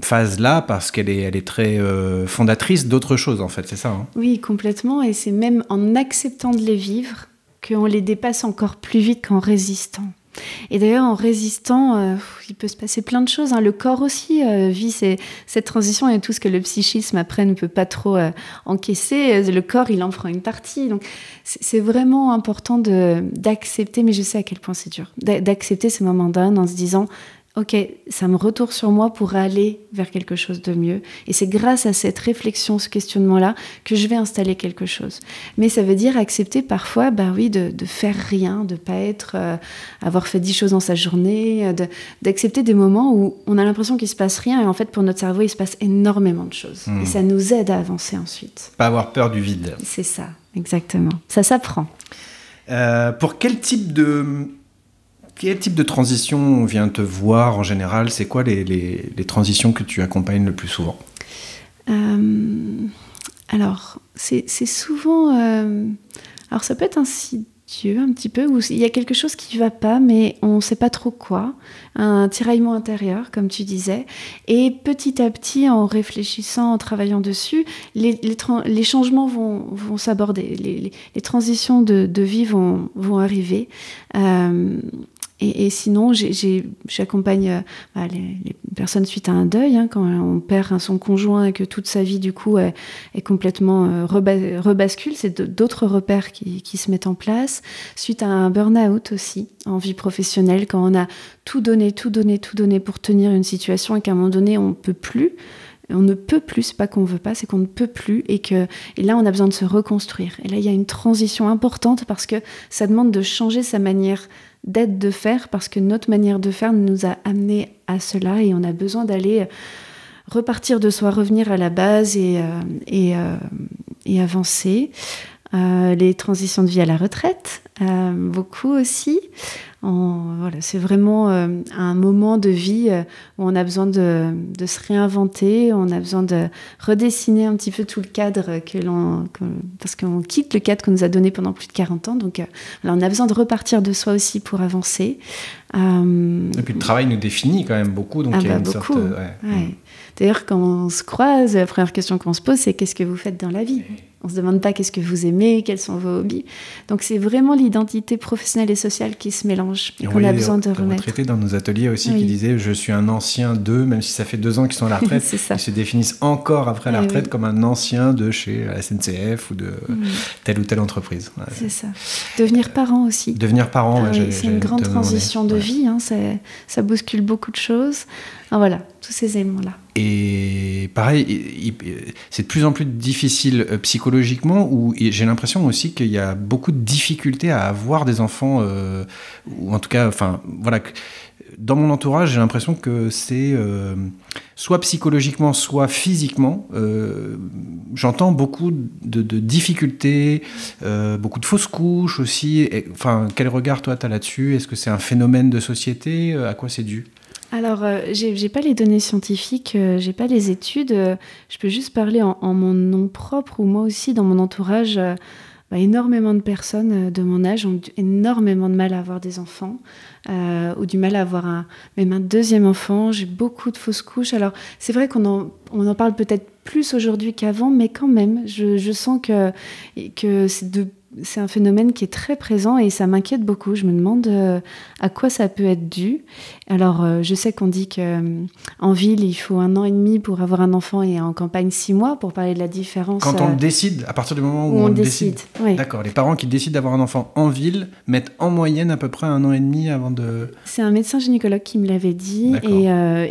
phase-là, parce qu'elle est très fondatrice d'autres choses, en fait, c'est ça, hein. Oui, complètement, et c'est même en acceptant de les vivre qu'on les dépasse encore plus vite qu'en résistant. Et d'ailleurs, en résistant, il peut se passer plein de choses. Le corps aussi vit cette transition et tout ce que le psychisme après ne peut pas trop encaisser. Le corps, il en prend une partie. Donc, c'est vraiment important d'accepter, mais je sais à quel point c'est dur, d'accepter ces moments d'âne en se disant ok, ça me retourne sur moi pour aller vers quelque chose de mieux. Et c'est grâce à cette réflexion, ce questionnement-là, que je vais installer quelque chose. Mais ça veut dire accepter parfois, de faire rien, de pas avoir fait 10 choses dans sa journée, d'accepter des moments où on a l'impression qu'il se passe rien, et en fait, pour notre cerveau, il se passe énormément de choses. Et ça nous aide à avancer ensuite. Pas avoir peur du vide. C'est ça, exactement. Ça s'apprend. Pour quel type de transition vient te voir en général ? C'est quoi les transitions que tu accompagnes le plus souvent ? Alors, c'est souvent... alors, ça peut être insidieux un petit peu, où il y a quelque chose qui ne va pas, mais on ne sait pas trop quoi. Un tiraillement intérieur, comme tu disais. Et petit à petit, en réfléchissant, en travaillant dessus, les changements vont s'aborder. Les transitions de vie vont arriver. Et sinon, j'accompagne les personnes suite à un deuil, quand on perd son conjoint et que toute sa vie, du coup, est complètement rebascule. C'est d'autres repères qui se mettent en place. Suite à un burn-out aussi, en vie professionnelle, quand on a tout donné pour tenir une situation et qu'à un moment donné, on ne peut plus. On ne peut plus, c'est pas qu'on veut pas, c'est qu'on ne peut plus et là on a besoin de se reconstruire. Et là il y a une transition importante parce que ça demande de changer sa manière d'être, de faire, parce que notre manière de faire nous a amené à cela et on a besoin d'aller repartir de soi, revenir à la base et avancer. Les transitions de vie à la retraite, beaucoup aussi. C'est vraiment un moment de vie où on a besoin de se réinventer, on a besoin de redessiner un petit peu tout le cadre parce qu'on quitte le cadre qu'on nous a donné pendant plus de 40 ans. Donc on a besoin de repartir de soi aussi pour avancer. Et puis le travail nous définit quand même beaucoup. Donc il y a une beaucoup. sorte... Ouais. D'ailleurs, quand on se croise, la première question qu'on se pose, c'est qu'est-ce que vous faites dans la vie ? On ne se demande pas qu'est-ce que vous aimez, quels sont vos hobbies. Donc c'est vraiment l'identité professionnelle et sociale qui se mélange et qu'on a besoin de remettre. Retraités dans nos ateliers aussi qui disaient je suis un ancien d'eux, même si ça fait 2 ans qu'ils sont à la retraite, ils se définissent encore après la retraite comme un ancien de chez la SNCF ou de telle ou telle entreprise. Ouais, c'est ça. Devenir parent aussi. Devenir parent, c'est une grande transition de vie, ça bouscule beaucoup de choses. Voilà, tous ces éléments-là. Et pareil, c'est de plus en plus difficile psychologiquement, où j'ai l'impression aussi qu'il y a beaucoup de difficultés à avoir des enfants, ou en tout cas, dans mon entourage, j'ai l'impression que c'est soit psychologiquement, soit physiquement. J'entends beaucoup de difficultés, beaucoup de fausses couches aussi. Quel regard toi t'as là-dessus ? Est-ce que c'est un phénomène de société ? À quoi c'est dû ? Alors, j'ai pas les données scientifiques, j'ai pas les études. Je peux juste parler en mon nom propre, où moi aussi, dans mon entourage, énormément de personnes de mon âge ont énormément de mal à avoir des enfants, ou du mal à avoir même un deuxième enfant. J'ai beaucoup de fausses couches. Alors, c'est vrai qu'on en parle peut-être plus aujourd'hui qu'avant, mais quand même, je sens que c'est un phénomène qui est très présent et ça m'inquiète beaucoup. Je me demande à quoi ça peut être dû. Alors, je sais qu'on dit qu'en ville, il faut 1 an et demi pour avoir un enfant et en campagne 6 mois pour parler de la différence. Quand on le décide, à partir du moment où on décide. Oui. D'accord, les parents qui décident d'avoir un enfant en ville mettent en moyenne à peu près 1 an et demi avant de... C'est un médecin gynécologue qui me l'avait dit.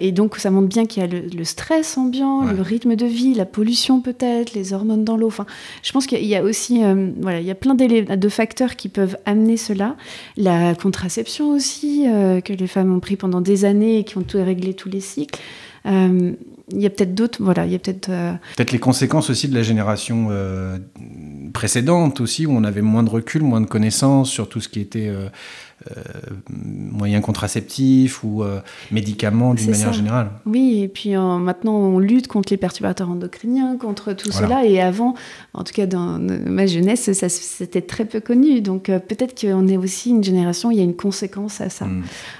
Et donc, ça montre bien qu'il y a le stress ambiant, le rythme de vie, la pollution peut-être, les hormones dans l'eau. Enfin, je pense qu'il y a aussi... il y a plein de facteurs qui peuvent amener cela. La contraception aussi, que les femmes ont pris pendant des années et qui ont tout réglé tous les cycles. Il y a peut-être d'autres... il y a peut-être... Peut-être les conséquences aussi de la génération précédente aussi, où on avait moins de recul, moins de connaissances sur tout ce qui était... moyens contraceptifs ou médicaments d'une manière générale. Oui, et puis maintenant on lutte contre les perturbateurs endocriniens, contre tout cela, et avant, en tout cas dans ma jeunesse, c'était très peu connu, donc peut-être qu'on est aussi une génération, il y a une conséquence à ça.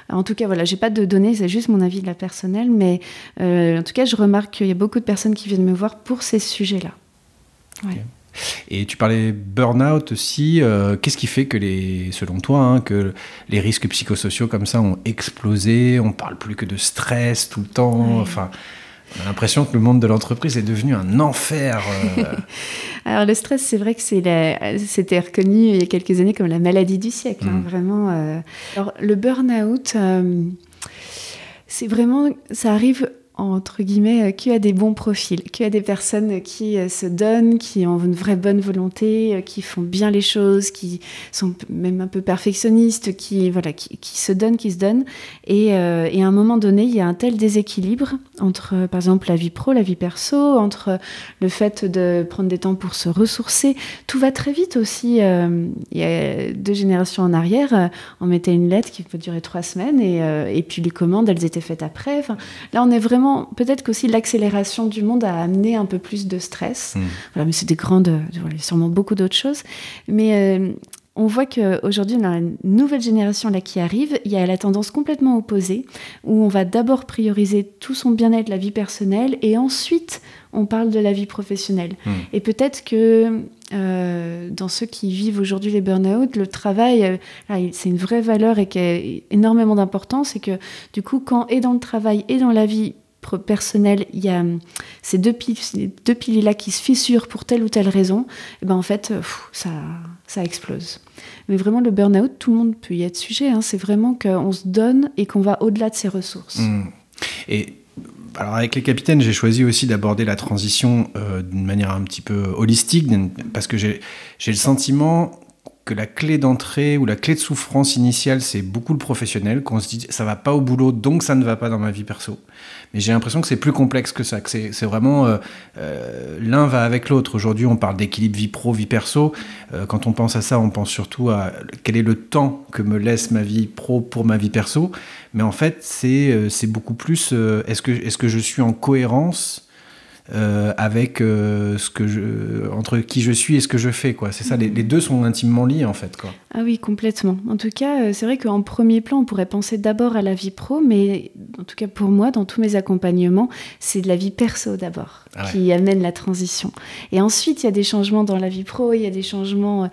En tout cas, j'ai pas de données, c'est juste mon avis personnel, mais en tout cas, je remarque qu'il y a beaucoup de personnes qui viennent me voir pour ces sujets-là. Ouais. Okay. Et tu parlais burn-out aussi. Qu'est-ce qui fait que, selon toi, hein, que les risques psychosociaux comme ça ont explosé? On parle plus que de stress tout le temps. Enfin, on a l'impression que le monde de l'entreprise est devenu un enfer. Alors le stress, c'est vrai que c'était reconnu il y a quelques années comme la maladie du siècle, hein, vraiment. Alors le burn-out, c'est vraiment, ça arrive entre guillemets, qui a des bons profils, qui a des personnes qui se donnent, qui ont une vraie bonne volonté, qui font bien les choses, qui sont même un peu perfectionnistes, qui se donnent. Et à un moment donné, il y a un tel déséquilibre entre, par exemple, la vie pro, la vie perso, entre le fait de prendre des temps pour se ressourcer. Tout va très vite aussi. Il y a 2 générations en arrière, on mettait une lettre qui peut durer 3 semaines et puis les commandes, elles étaient faites après. Enfin, là, on est vraiment... Peut-être qu'aussi l'accélération du monde a amené un peu plus de stress. Voilà, mais c'est il y a sûrement beaucoup d'autres choses. Mais on voit qu'aujourd'hui, on a une nouvelle génération là qui arrive. Il y a la tendance complètement opposée, où on va d'abord prioriser tout son bien-être, la vie personnelle, et ensuite, on parle de la vie professionnelle. Et peut-être que dans ceux qui vivent aujourd'hui les burn-out, le travail, c'est une vraie valeur et qui a énormément d'importance. Et que du coup, quand et dans le travail et dans la vie personnelle, il y a ces deux piliers-là qui se fissurent pour telle ou telle raison, et ben en fait, ça explose. Mais vraiment, le burn-out, tout le monde peut y être sujet. Hein. C'est vraiment qu'on se donne et qu'on va au-delà de ses ressources. Et alors avec les capitaines, j'ai choisi aussi d'aborder la transition d'une manière un petit peu holistique, parce que j'ai le sentiment que la clé d'entrée ou la clé de souffrance initiale, c'est beaucoup le professionnel, qu'on se dit ça va pas au boulot, donc ça ne va pas dans ma vie perso. Mais j'ai l'impression que c'est plus complexe que ça, que c'est vraiment l'un va avec l'autre. Aujourd'hui, on parle d'équilibre vie pro, vie perso. Quand on pense à ça, on pense surtout à quel est le temps que me laisse ma vie pro pour ma vie perso. Mais en fait, c'est beaucoup plus est-ce que je suis en cohérence avec entre qui je suis et ce que je fais, quoi. C'est ça, les deux sont intimement liés, en fait, quoi. Ah oui, complètement. En tout cas, c'est vrai qu'en premier plan, on pourrait penser d'abord à la vie pro, mais en tout cas pour moi, dans tous mes accompagnements, c'est de la vie perso d'abord qui amène la transition. Et ensuite, il y a des changements dans la vie pro, il y a des changements...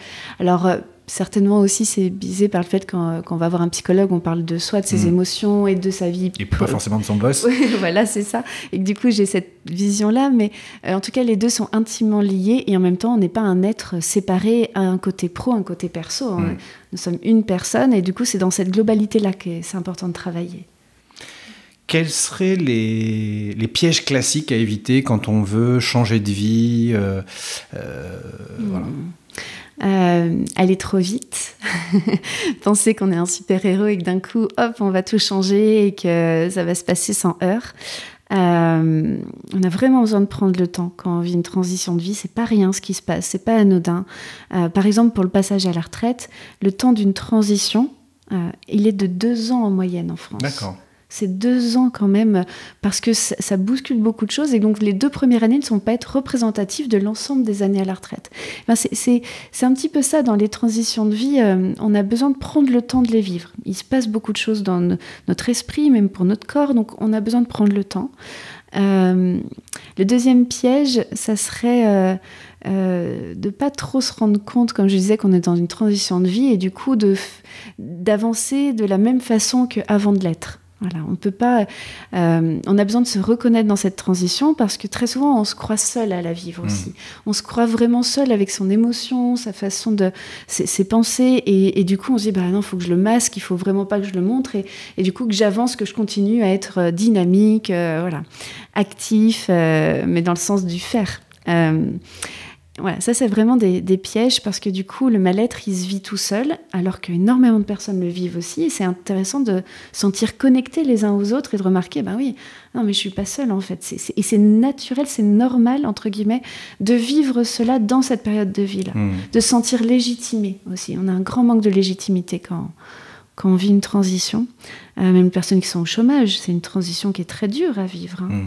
certainement aussi, c'est biaisé par le fait qu'on va voir un psychologue, on parle de soi, de ses émotions et de sa vie. Et pas forcément de son boss. Oui, voilà, c'est ça. Et que du coup, j'ai cette vision-là. Mais en tout cas, les deux sont intimement liés. Et en même temps, on n'est pas un être séparé à un côté pro, un côté perso. Nous sommes une personne. Et du coup, c'est dans cette globalité-là que c'est important de travailler. Quels seraient les pièges classiques à éviter quand on veut changer de vie voilà. Aller trop vite, penser qu'on est un super-héros et que d'un coup, hop, on va tout changer et que ça va se passer sans heurts. On a vraiment besoin de prendre le temps quand on vit une transition de vie. C'est pas rien ce qui se passe, c'est pas anodin. Par exemple, pour le passage à la retraite, le temps d'une transition, il est de 2 ans en moyenne en France. D'accord. C'est 2 ans quand même, parce que ça bouscule beaucoup de choses, et donc les 2 premières années ne sont pas être représentatives de l'ensemble des années à la retraite. Ben c'est un petit peu ça dans les transitions de vie, on a besoin de prendre le temps de les vivre. Il se passe beaucoup de choses dans notre esprit, même pour notre corps, donc on a besoin de prendre le temps. Le deuxième piège, ça serait de pas trop se rendre compte, comme je disais, qu'on est dans une transition de vie, et du coup d'avancer de la même façon qu'avant de l'être. Voilà, on peut pas. On a besoin de se reconnaître dans cette transition, parce que très souvent on se croit seul à la vivre aussi. On se croit vraiment seul avec son émotion, sa façon de, ses pensées, et du coup on se dit bah non, faut que je le masque, il faut vraiment pas que je le montre, et du coup que j'avance, que je continue à être dynamique, voilà, actif, mais dans le sens du faire. Voilà, ça c'est vraiment des pièges, parce que du coup le mal-être il se vit tout seul, alors qu'énormément de personnes le vivent aussi, et c'est intéressant de sentir connectés les uns aux autres et de remarquer ben oui, non mais je suis pas seule en fait, et c'est naturel, c'est normal entre guillemets de vivre cela dans cette période de vie là, de se sentir légitimé aussi. On a un grand manque de légitimité quand on vit une transition, même les personnes qui sont au chômage, c'est une transition qui est très dure à vivre, hein.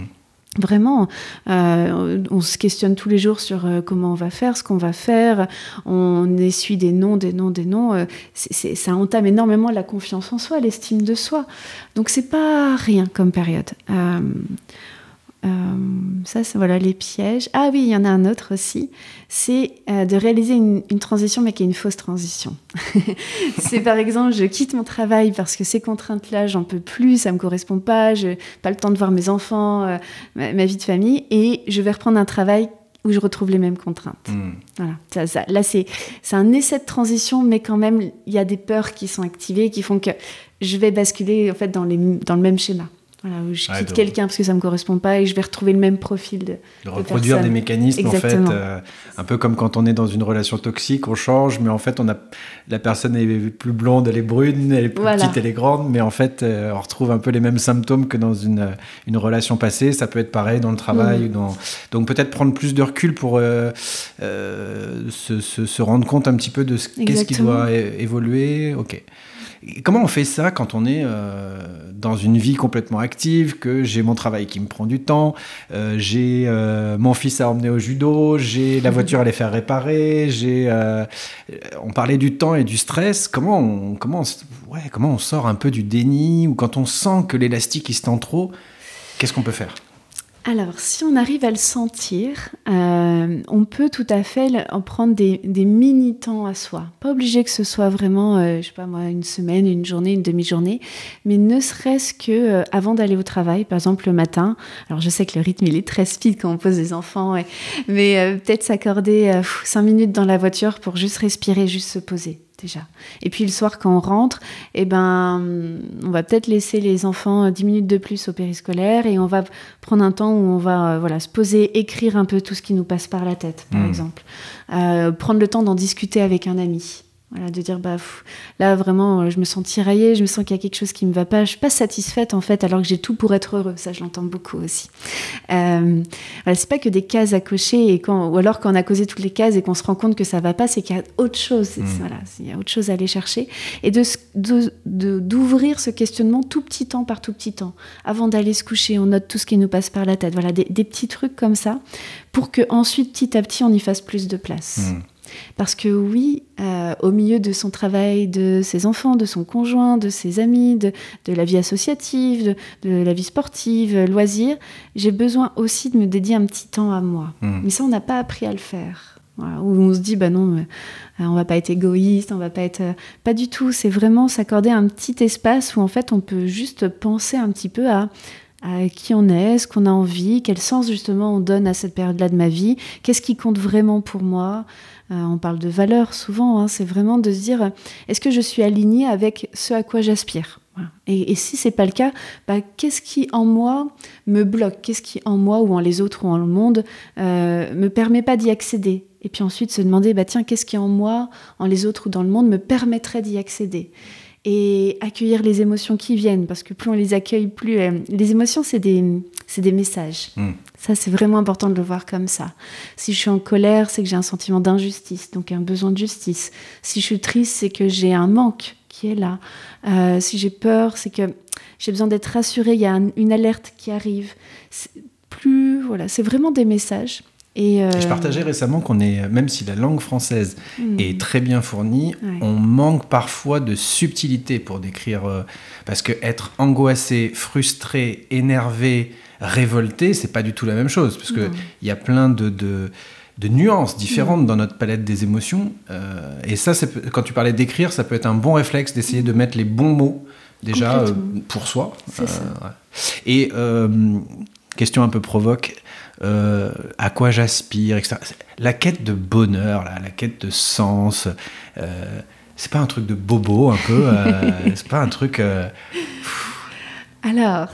Vraiment, on se questionne tous les jours sur comment on va faire, ce qu'on va faire. On essuie des noms. Ça entame énormément la confiance en soi, l'estime de soi. Donc, c'est pas rien comme période. Ça, c'est voilà, les pièges. Ah oui, il y en a un autre aussi. C'est de réaliser une transition, mais qui est une fausse transition. C'est par exemple, je quitte mon travail parce que ces contraintes-là, j'en peux plus, ça me correspond pas, je n'ai pas le temps de voir mes enfants, ma vie de famille, et je vais reprendre un travail où je retrouve les mêmes contraintes. Voilà. Là, c'est un essai de transition, mais quand même, il y a des peurs qui sont activées, qui font que je vais basculer en fait, dans le même schéma. Voilà, où je quitte quelqu'un parce que ça ne me correspond pas et je vais retrouver le même profil de reproduire des mécanismes. Exactement. En fait, un peu comme quand on est dans une relation toxique, on change, mais en fait, la personne est plus blonde, elle est brune, elle est plus petite, elle est grande, mais en fait, on retrouve un peu les mêmes symptômes que dans une relation passée. Ça peut être pareil dans le travail. Donc peut-être prendre plus de recul pour se rendre compte un petit peu de qu'est-ce qui doit évoluer. Ok. Et comment on fait ça quand on est dans une vie complètement active, que j'ai mon travail qui me prend du temps, j'ai mon fils à emmener au judo, j'ai la voiture à les faire réparer, on parlait du temps et du stress. Comment on sort un peu du déni, ou quand on sent que l'élastique il se tend trop, qu'est-ce qu'on peut faire ? Alors, si on arrive à le sentir, on peut tout à fait en prendre des mini-temps à soi. Pas obligé que ce soit vraiment, je sais pas moi, une semaine, une journée, une demi-journée, mais ne serait-ce que avant d'aller au travail, par exemple le matin. Alors, je sais que le rythme, il est très speed quand on pose des enfants, mais peut-être s'accorder 5 minutes dans la voiture pour juste respirer, juste se poser. Déjà. Et puis le soir, quand on rentre, on va peut-être laisser les enfants 10 minutes de plus au périscolaire et on va prendre un temps où on va se poser, écrire un peu tout ce qui nous passe par la tête, par exemple. Prendre le temps d'en discuter avec un ami. Voilà, de dire, là, vraiment, je me sens tiraillée, je me sens qu'il y a quelque chose qui ne me va pas. Je ne suis pas satisfaite, en fait, alors que j'ai tout pour être heureux. Ça, je l'entends beaucoup aussi. C'est pas que des cases à cocher, ou alors quand on a causé toutes les cases et qu'on se rend compte que ça ne va pas, c'est qu'il y a autre chose. Il y a autre chose à aller chercher. Et d'ouvrir ce questionnement tout petit temps par tout petit temps. Avant d'aller se coucher, on note tout ce qui nous passe par la tête. Voilà, des petits trucs comme ça, pour qu'ensuite, petit à petit, on y fasse plus de place. Parce que oui, au milieu de son travail, de ses enfants, de son conjoint, de ses amis, de la vie associative, de la vie sportive, loisirs, j'ai besoin aussi de me dédier un petit temps à moi. Mais ça, on n'a pas appris à le faire. Voilà, où on se dit, non, on va pas être égoïste, on va pas être... Pas du tout, c'est vraiment s'accorder un petit espace où en fait on peut juste penser un petit peu à qui on est, ce qu'on a envie, quel sens justement on donne à cette période-là de ma vie, qu'est-ce qui compte vraiment pour moi. On parle de valeurs souvent, c'est vraiment de se dire, est-ce que je suis alignée avec ce à quoi j'aspire ? Voilà. Et si c'est pas le cas, qu'est-ce qui en moi me bloque ? Qu'est-ce qui en moi ou en les autres ou en le monde me permet pas d'y accéder ? Et puis ensuite se demander, tiens, qu'est-ce qui en moi, en les autres ou dans le monde me permettrait d'y accéder ? Et accueillir les émotions qui viennent, parce que plus on les accueille, plus... les émotions, c'est des messages. Ça, c'est vraiment important de le voir comme ça. Si je suis en colère, c'est que j'ai un sentiment d'injustice, donc un besoin de justice. Si je suis triste, c'est que j'ai un manque qui est là. Si j'ai peur, c'est que j'ai besoin d'être rassurée, il y a une alerte qui arrive. C'est vraiment des messages. Et je partageais récemment qu'on est, même si la langue française est très bien fournie, on manque parfois de subtilité pour décrire, parce que être angoissé, frustré, énervé, révolté, c'est pas du tout la même chose, parce que il y a plein de nuances différentes dans notre palette des émotions, et ça, quand tu parlais d'écrire, ça peut être un bon réflexe d'essayer de mettre les bons mots déjà pour soi. C'est ça. Et question un peu provoque. À quoi j'aspire, etc. La quête de bonheur, la quête de sens, c'est pas un truc de bobo un peu, c'est pas un truc... Alors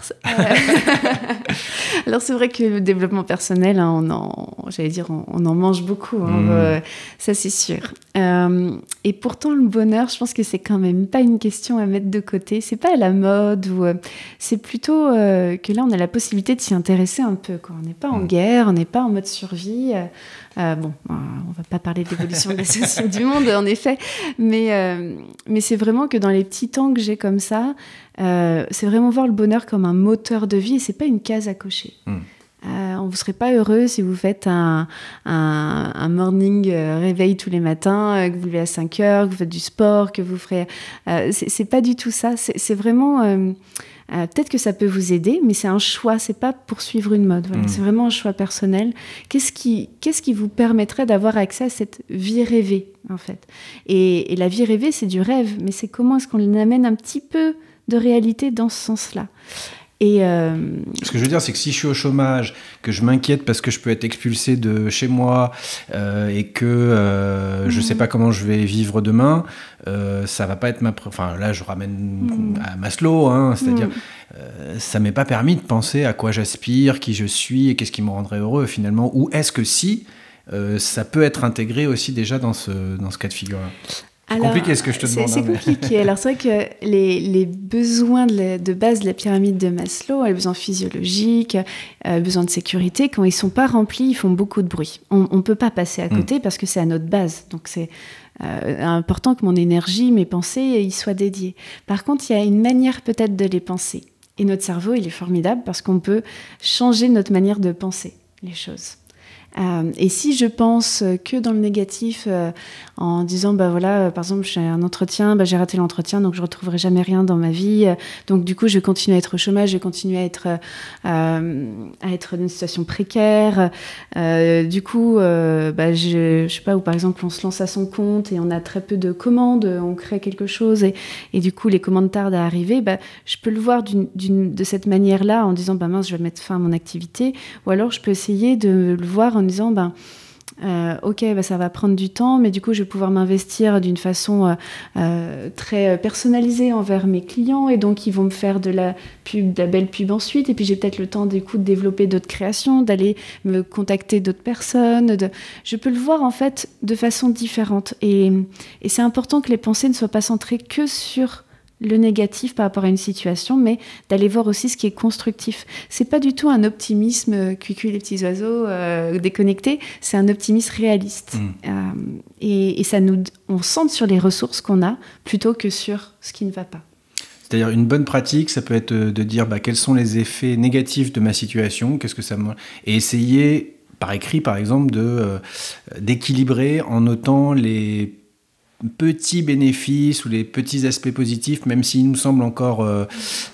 c'est vrai que le développement personnel, on en mange beaucoup, ça c'est sûr. Et pourtant le bonheur, je pense que c'est quand même pas une question à mettre de côté, c'est pas à la mode, c'est plutôt que là on a la possibilité de s'y intéresser un peu, quoi. On n'est pas en guerre, on n'est pas en mode survie. On va pas parler d'évolution de la société du monde en effet, mais c'est vraiment que dans les petits temps que j'ai comme ça, c'est vraiment voir le bonheur comme un moteur de vie et c'est pas une case à cocher. On ne vous serait pas heureux si vous faites un morning réveil tous les matins, que vous levez à 5 heures, que vous faites du sport, que vous ferez... c'est pas du tout ça. C'est vraiment... peut-être que ça peut vous aider, mais c'est un choix, c'est pas pour suivre une mode. Voilà. C'est vraiment un choix personnel. Qu'est-ce qui vous permettrait d'avoir accès à cette vie rêvée, en fait? Et la vie rêvée, c'est du rêve, mais c'est comment est-ce qu'on amène un petit peu de réalité dans ce sens-là? Et Ce que je veux dire, c'est que si je suis au chômage, que je m'inquiète parce que je peux être expulsé de chez moi et que je sais pas comment je vais vivre demain, ça va pas être Enfin, là, je ramène à Maslow, hein, c'est-à-dire, ça m'est pas permis de penser à quoi j'aspire, qui je suis et qu'est-ce qui me rendrait heureux finalement. Ou est-ce que ça peut être intégré aussi déjà dans ce cas de figure-là? C'est compliqué ce que je te demande. C'est compliqué. Alors c'est vrai que les besoins de base de la pyramide de Maslow, les besoins physiologiques, besoins de sécurité, quand ils ne sont pas remplis, ils font beaucoup de bruit. On ne peut pas passer à côté parce que c'est à notre base. Donc c'est important que mon énergie, mes pensées, y soient dédiées. Par contre, il y a une manière peut-être de les penser. Et notre cerveau, il est formidable parce qu'on peut changer notre manière de penser les choses. Et si je pense que dans le négatif, en disant bah voilà, par exemple j'ai un entretien, j'ai raté l'entretien, donc je retrouverai jamais rien dans ma vie, donc du coup je vais continuer à être au chômage, je vais continuer à être dans une situation précaire, du coup je sais pas, ou par exemple on se lance à son compte et on a très peu de commandes, on crée quelque chose et du coup les commandes tardent à arriver, je peux le voir de cette manière-là en disant mince, je vais mettre fin à mon activité, ou alors je peux essayer de le voir en disant ok, ça va prendre du temps, mais du coup je vais pouvoir m'investir d'une façon très personnalisée envers mes clients, et donc ils vont me faire de la belle pub ensuite, et puis j'ai peut-être le temps du coup de développer d'autres créations, d'aller me contacter d'autres personnes, je peux le voir en fait de façon différente, et c'est important que les pensées ne soient pas centrées que sur le négatif par rapport à une situation, mais d'aller voir aussi ce qui est constructif. C'est pas du tout un optimisme cuicui les petits oiseaux déconnectés, c'est un optimisme réaliste. Et ça on centre sur les ressources qu'on a plutôt que sur ce qui ne va pas. C'est-à-dire une bonne pratique, ça peut être de dire quels sont les effets négatifs de ma situation, qu'est-ce que ça me... et essayer par écrit par exemple d'équilibrer en notant les petits bénéfices ou les petits aspects positifs, même s'ils nous semblent encore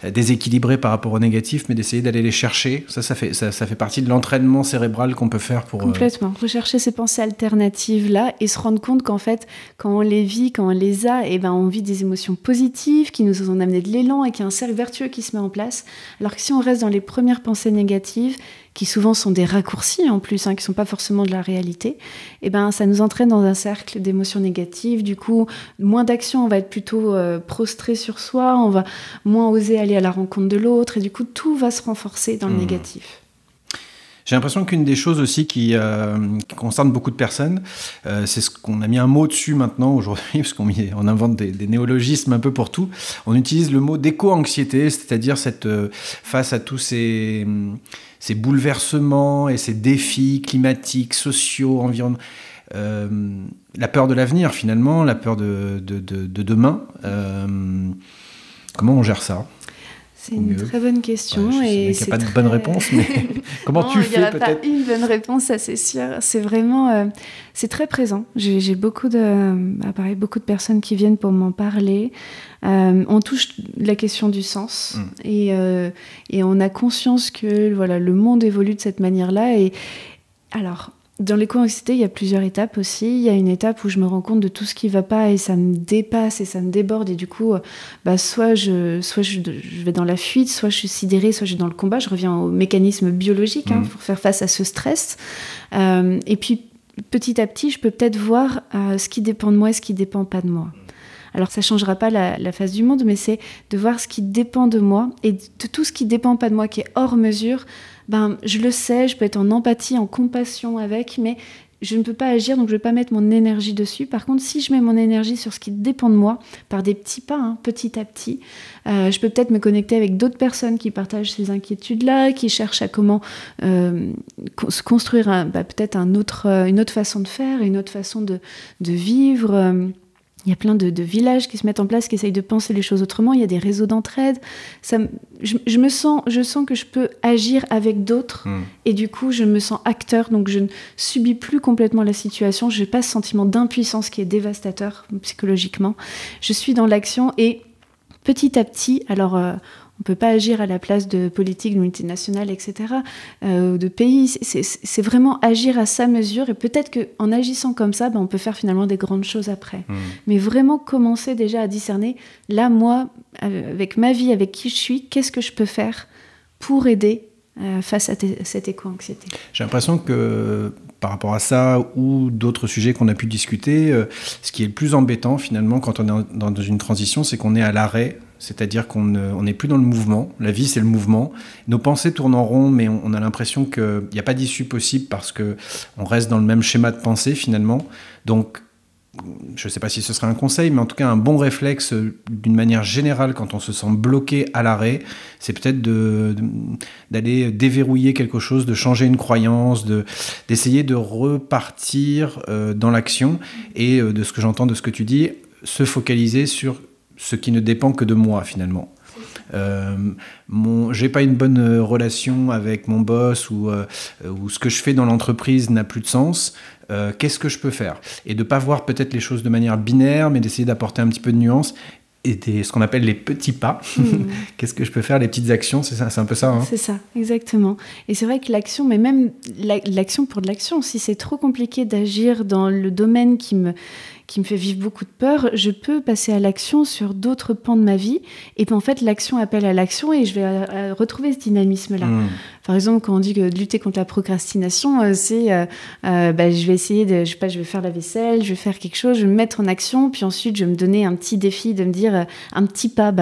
déséquilibrés par rapport au négatif, mais d'essayer d'aller les chercher. Ça fait partie de l'entraînement cérébral qu'on peut faire pour... Complètement. Rechercher ces pensées alternatives-là et se rendre compte qu'en fait, quand on les vit, quand on les a, on vit des émotions positives qui nous ont amené de l'élan et qu'il y a un cercle vertueux qui se met en place. Alors que si on reste dans les premières pensées négatives, qui souvent sont des raccourcis en plus, qui ne sont pas forcément de la réalité, ça nous entraîne dans un cercle d'émotions négatives. Du coup, moins d'action, on va être plutôt prostré sur soi, on va moins oser aller à la rencontre de l'autre, et du coup, tout va se renforcer dans le négatif. J'ai l'impression qu'une des choses aussi qui concerne beaucoup de personnes, c'est ce qu'on a mis un mot dessus maintenant aujourd'hui, parce qu'on invente des néologismes un peu pour tout. On utilise le mot d'éco-anxiété, c'est-à-dire face à tous ces bouleversements et ces défis climatiques, sociaux, environnementaux, la peur de l'avenir finalement, la peur de demain. Comment on gère ça ? C'est une très bonne question. Je sais qu'il n'y a pas de bonne réponse, mais comment tu fais peut-être ? Il n'y a pas une bonne réponse, ça c'est sûr. C'est vraiment... c'est très présent. J'ai beaucoup de personnes qui viennent pour m'en parler. On touche la question du sens. Et on a conscience que le monde évolue de cette manière-là. Et alors... Dans l'éco-anxiété, il y a plusieurs étapes aussi. Il y a une étape où je me rends compte de tout ce qui ne va pas et ça me dépasse et ça me déborde. Et du coup, soit je vais dans la fuite, soit je suis sidérée, soit je suis dans le combat. Je reviens au mécanisme biologique pour faire face à ce stress. Et puis, petit à petit, je peux peut-être voir ce qui dépend de moi et ce qui ne dépend pas de moi. Alors, ça ne changera pas la face du monde, mais c'est de voir ce qui dépend de moi et de tout ce qui ne dépend pas de moi, qui est hors mesure. Je le sais, je peux être en empathie, en compassion avec, mais je ne peux pas agir, donc je ne vais pas mettre mon énergie dessus. Par contre, si je mets mon énergie sur ce qui dépend de moi, par des petits pas, petit à petit, je peux peut-être me connecter avec d'autres personnes qui partagent ces inquiétudes-là, qui cherchent à comment se construire peut-être une autre façon de faire, une autre façon de vivre. Il y a plein de villages qui se mettent en place, qui essayent de penser les choses autrement. Il y a des réseaux d'entraide. Je sens que je peux agir avec d'autres. Et du coup, je me sens acteur. Donc, je ne subis plus complètement la situation. Je n'ai pas ce sentiment d'impuissance qui est dévastateur psychologiquement. Je suis dans l'action et petit à petit, alors... on ne peut pas agir à la place de politiques, de multinationales, etc., de pays. C'est vraiment agir à sa mesure. Et peut-être qu'en agissant comme ça, on peut faire finalement des grandes choses après. Mais vraiment commencer déjà à discerner, là, moi, avec ma vie, avec qui je suis, qu'est-ce que je peux faire pour aider face à cette éco-anxiété. J'ai l'impression que par rapport à ça ou d'autres sujets qu'on a pu discuter, ce qui est le plus embêtant finalement quand on est dans une transition, c'est qu'on est à l'arrêt. C'est-à-dire qu'on n'est plus dans le mouvement. La vie, c'est le mouvement. Nos pensées tournent en rond, mais on a l'impression qu'il n'y a pas d'issue possible parce qu'on reste dans le même schéma de pensée, finalement. Donc, je ne sais pas si ce serait un conseil, mais en tout cas, un bon réflexe, d'une manière générale, quand on se sent bloqué à l'arrêt, c'est peut-être d'aller déverrouiller quelque chose, de changer une croyance, d'essayer de repartir dans l'action. Et de ce que j'entends de ce que tu dis, se focaliser sur ce qui ne dépend que de moi, finalement. J'ai pas une bonne relation avec mon boss ou ce que je fais dans l'entreprise n'a plus de sens. Qu'est-ce que je peux faire ? Et de pas voir peut-être les choses de manière binaire, mais d'essayer d'apporter un petit peu de nuance et ce qu'on appelle les petits pas. Qu'est-ce que je peux faire ? Les petites actions, c'est ça, c'est un peu ça. Hein ? C'est ça, exactement. Et c'est vrai que l'action, mais même l'action pour de l'action, si c'est trop compliqué d'agir dans le domaine qui me fait vivre beaucoup de peur, je peux passer à l'action sur d'autres pans de ma vie. Et puis en fait, l'action appelle à l'action et je vais retrouver ce dynamisme-là. Par exemple, quand on dit que de lutter contre la procrastination, c'est je vais essayer je vais faire la vaisselle, je vais faire quelque chose, je vais me mettre en action, puis ensuite je vais me donner un petit défi de me dire un petit pas,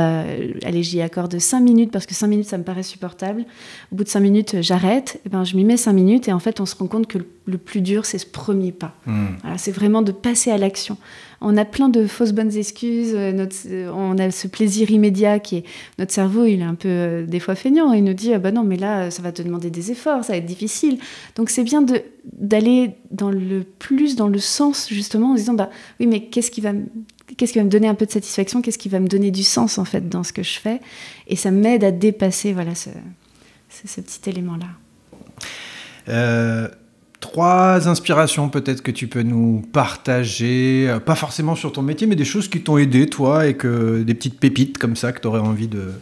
allez, j'y accorde 5 minutes parce que 5 minutes, ça me paraît supportable. Au bout de 5 minutes, j'arrête, et je m'y mets 5 minutes et en fait, on se rend compte que le plus dur, c'est ce premier pas. Voilà, c'est vraiment de passer à l'action. On a plein de fausses bonnes excuses, on a ce plaisir immédiat qui est... Notre cerveau, il est un peu des fois feignant, il nous dit non, mais là, ça va te demander des efforts, ça va être difficile. Donc c'est bien d'aller dans le sens, justement, en se disant oui, mais qu'est-ce qui va me donner un peu de satisfaction, qu'est-ce qui va me donner du sens, en fait, dans ce que je fais. Et ça m'aide à dépasser ce petit élément-là. 3 inspirations peut-être que tu peux nous partager, pas forcément sur ton métier, mais des choses qui t'ont aidé, toi, et des petites pépites comme ça que tu aurais envie de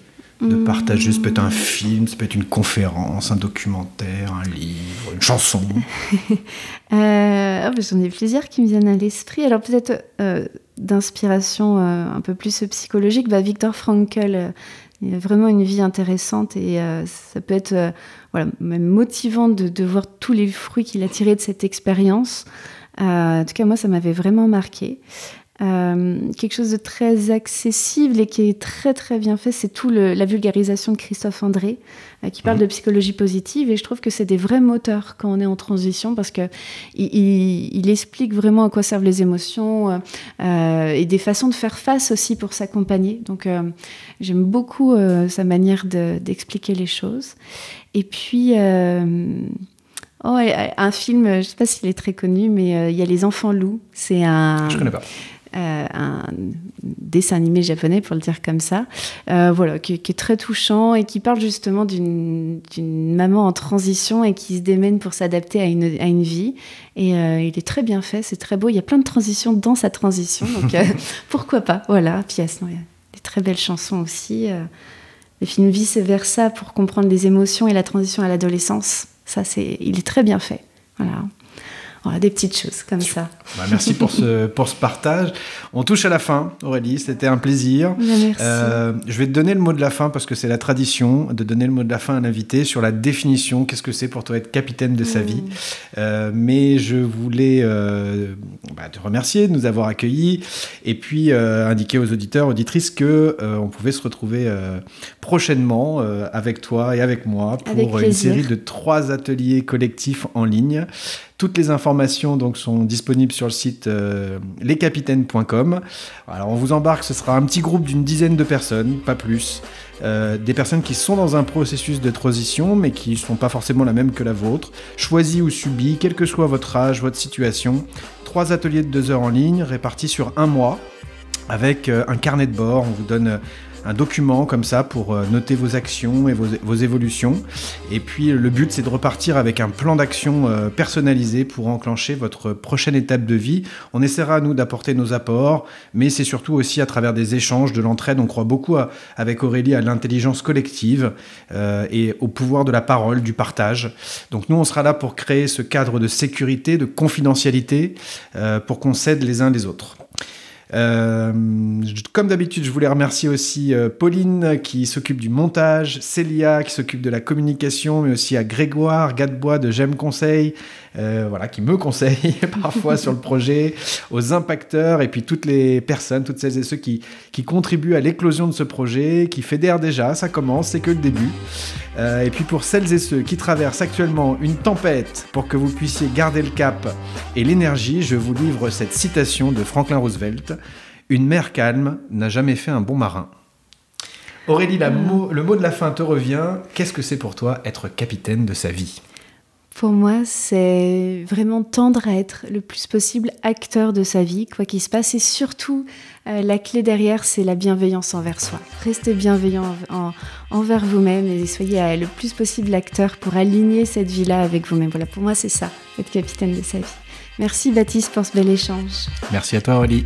partager. Ça peut être un film, ça peut être une conférence, un documentaire, un livre, une chanson. J'en ai plusieurs qui me viennent à l'esprit. Alors peut-être d'inspiration un peu plus psychologique, Viktor Frankl. Il y a vraiment une vie intéressante et ça peut être même motivant de voir tous les fruits qu'il a tirés de cette expérience. En tout cas, moi, ça m'avait vraiment marqué. Quelque chose de très accessible et qui est très très bien fait, c'est la vulgarisation de Christophe André qui parle de psychologie positive, et je trouve que c'est des vrais moteurs quand on est en transition, parce que il explique vraiment à quoi servent les émotions et des façons de faire face aussi pour s'accompagner. Donc j'aime beaucoup sa manière d'expliquer les choses. Et puis un film, je ne sais pas s'il est très connu, mais il y a Les Enfants Loups. C'est Je connais pas. Un dessin animé japonais, pour le dire comme ça, qui est très touchant et qui parle justement d'une maman en transition et qui se démène pour s'adapter à une vie. Et il est très bien fait, c'est très beau. Il y a plein de transitions dans sa transition, donc pourquoi pas. Voilà. Puis il y a des très belles chansons aussi. Le film Vice Versa pour comprendre les émotions et la transition à l'adolescence. Il est très bien fait. Voilà, des petites choses comme ça. Merci pour ce partage. On touche à la fin, Aurélie, c'était un plaisir. Merci. Je vais te donner le mot de la fin parce que c'est la tradition de donner le mot de la fin à l'invité sur la définition. Qu'est-ce que c'est pour toi être capitaine de sa vie ? Mais je voulais te remercier de nous avoir accueillis et puis indiquer aux auditeurs, auditrices qu'on pouvait se retrouver prochainement avec toi et avec moi pour une série de 3 ateliers collectifs en ligne. Toutes les informations donc sont disponibles sur le site lescapitaines.com. Alors on vous embarque, ce sera un petit groupe d'une dizaine de personnes, pas plus. Des personnes qui sont dans un processus de transition, mais qui ne sont pas forcément la même que la vôtre, choisie ou subie, quel que soit votre âge, votre situation. 3 ateliers de 2 heures en ligne, répartis sur 1 mois. avec un carnet de bord. On vous donne un document comme ça pour noter vos actions et vos évolutions. Et puis le but, c'est de repartir avec un plan d'action personnalisé pour enclencher votre prochaine étape de vie. On essaiera, nous, d'apporter nos apports, mais c'est surtout aussi à travers des échanges, de l'entraide. On croit beaucoup avec Aurélie à l'intelligence collective et au pouvoir de la parole, du partage. Donc nous, on sera là pour créer ce cadre de sécurité, de confidentialité, pour qu'on s'aide les uns les autres. Comme d'habitude, je voulais remercier aussi Pauline qui s'occupe du montage, Célia qui s'occupe de la communication, mais aussi à Grégoire Gadebois de J'aime Conseil, qui me conseille parfois sur le projet, aux impacteurs et puis toutes les personnes, toutes celles et ceux qui contribuent à l'éclosion de ce projet, qui fédèrent déjà, ça commence, c'est que le début. Et puis pour celles et ceux qui traversent actuellement une tempête, pour que vous puissiez garder le cap et l'énergie, je vous livre cette citation de Franklin Roosevelt. Une mer calme n'a jamais fait un bon marin. Aurélie, le mot de la fin te revient. Qu'est-ce que c'est pour toi être capitaine de sa vie ? Pour moi, c'est vraiment tendre à être le plus possible acteur de sa vie, quoi qu'il se passe. Et surtout, la clé derrière, c'est la bienveillance envers soi. Restez bienveillant envers vous-même et soyez le plus possible acteur pour aligner cette vie-là avec vous-même. Voilà, pour moi, c'est ça, être capitaine de sa vie. Merci Baptiste pour ce bel échange. Merci à toi Aurélie.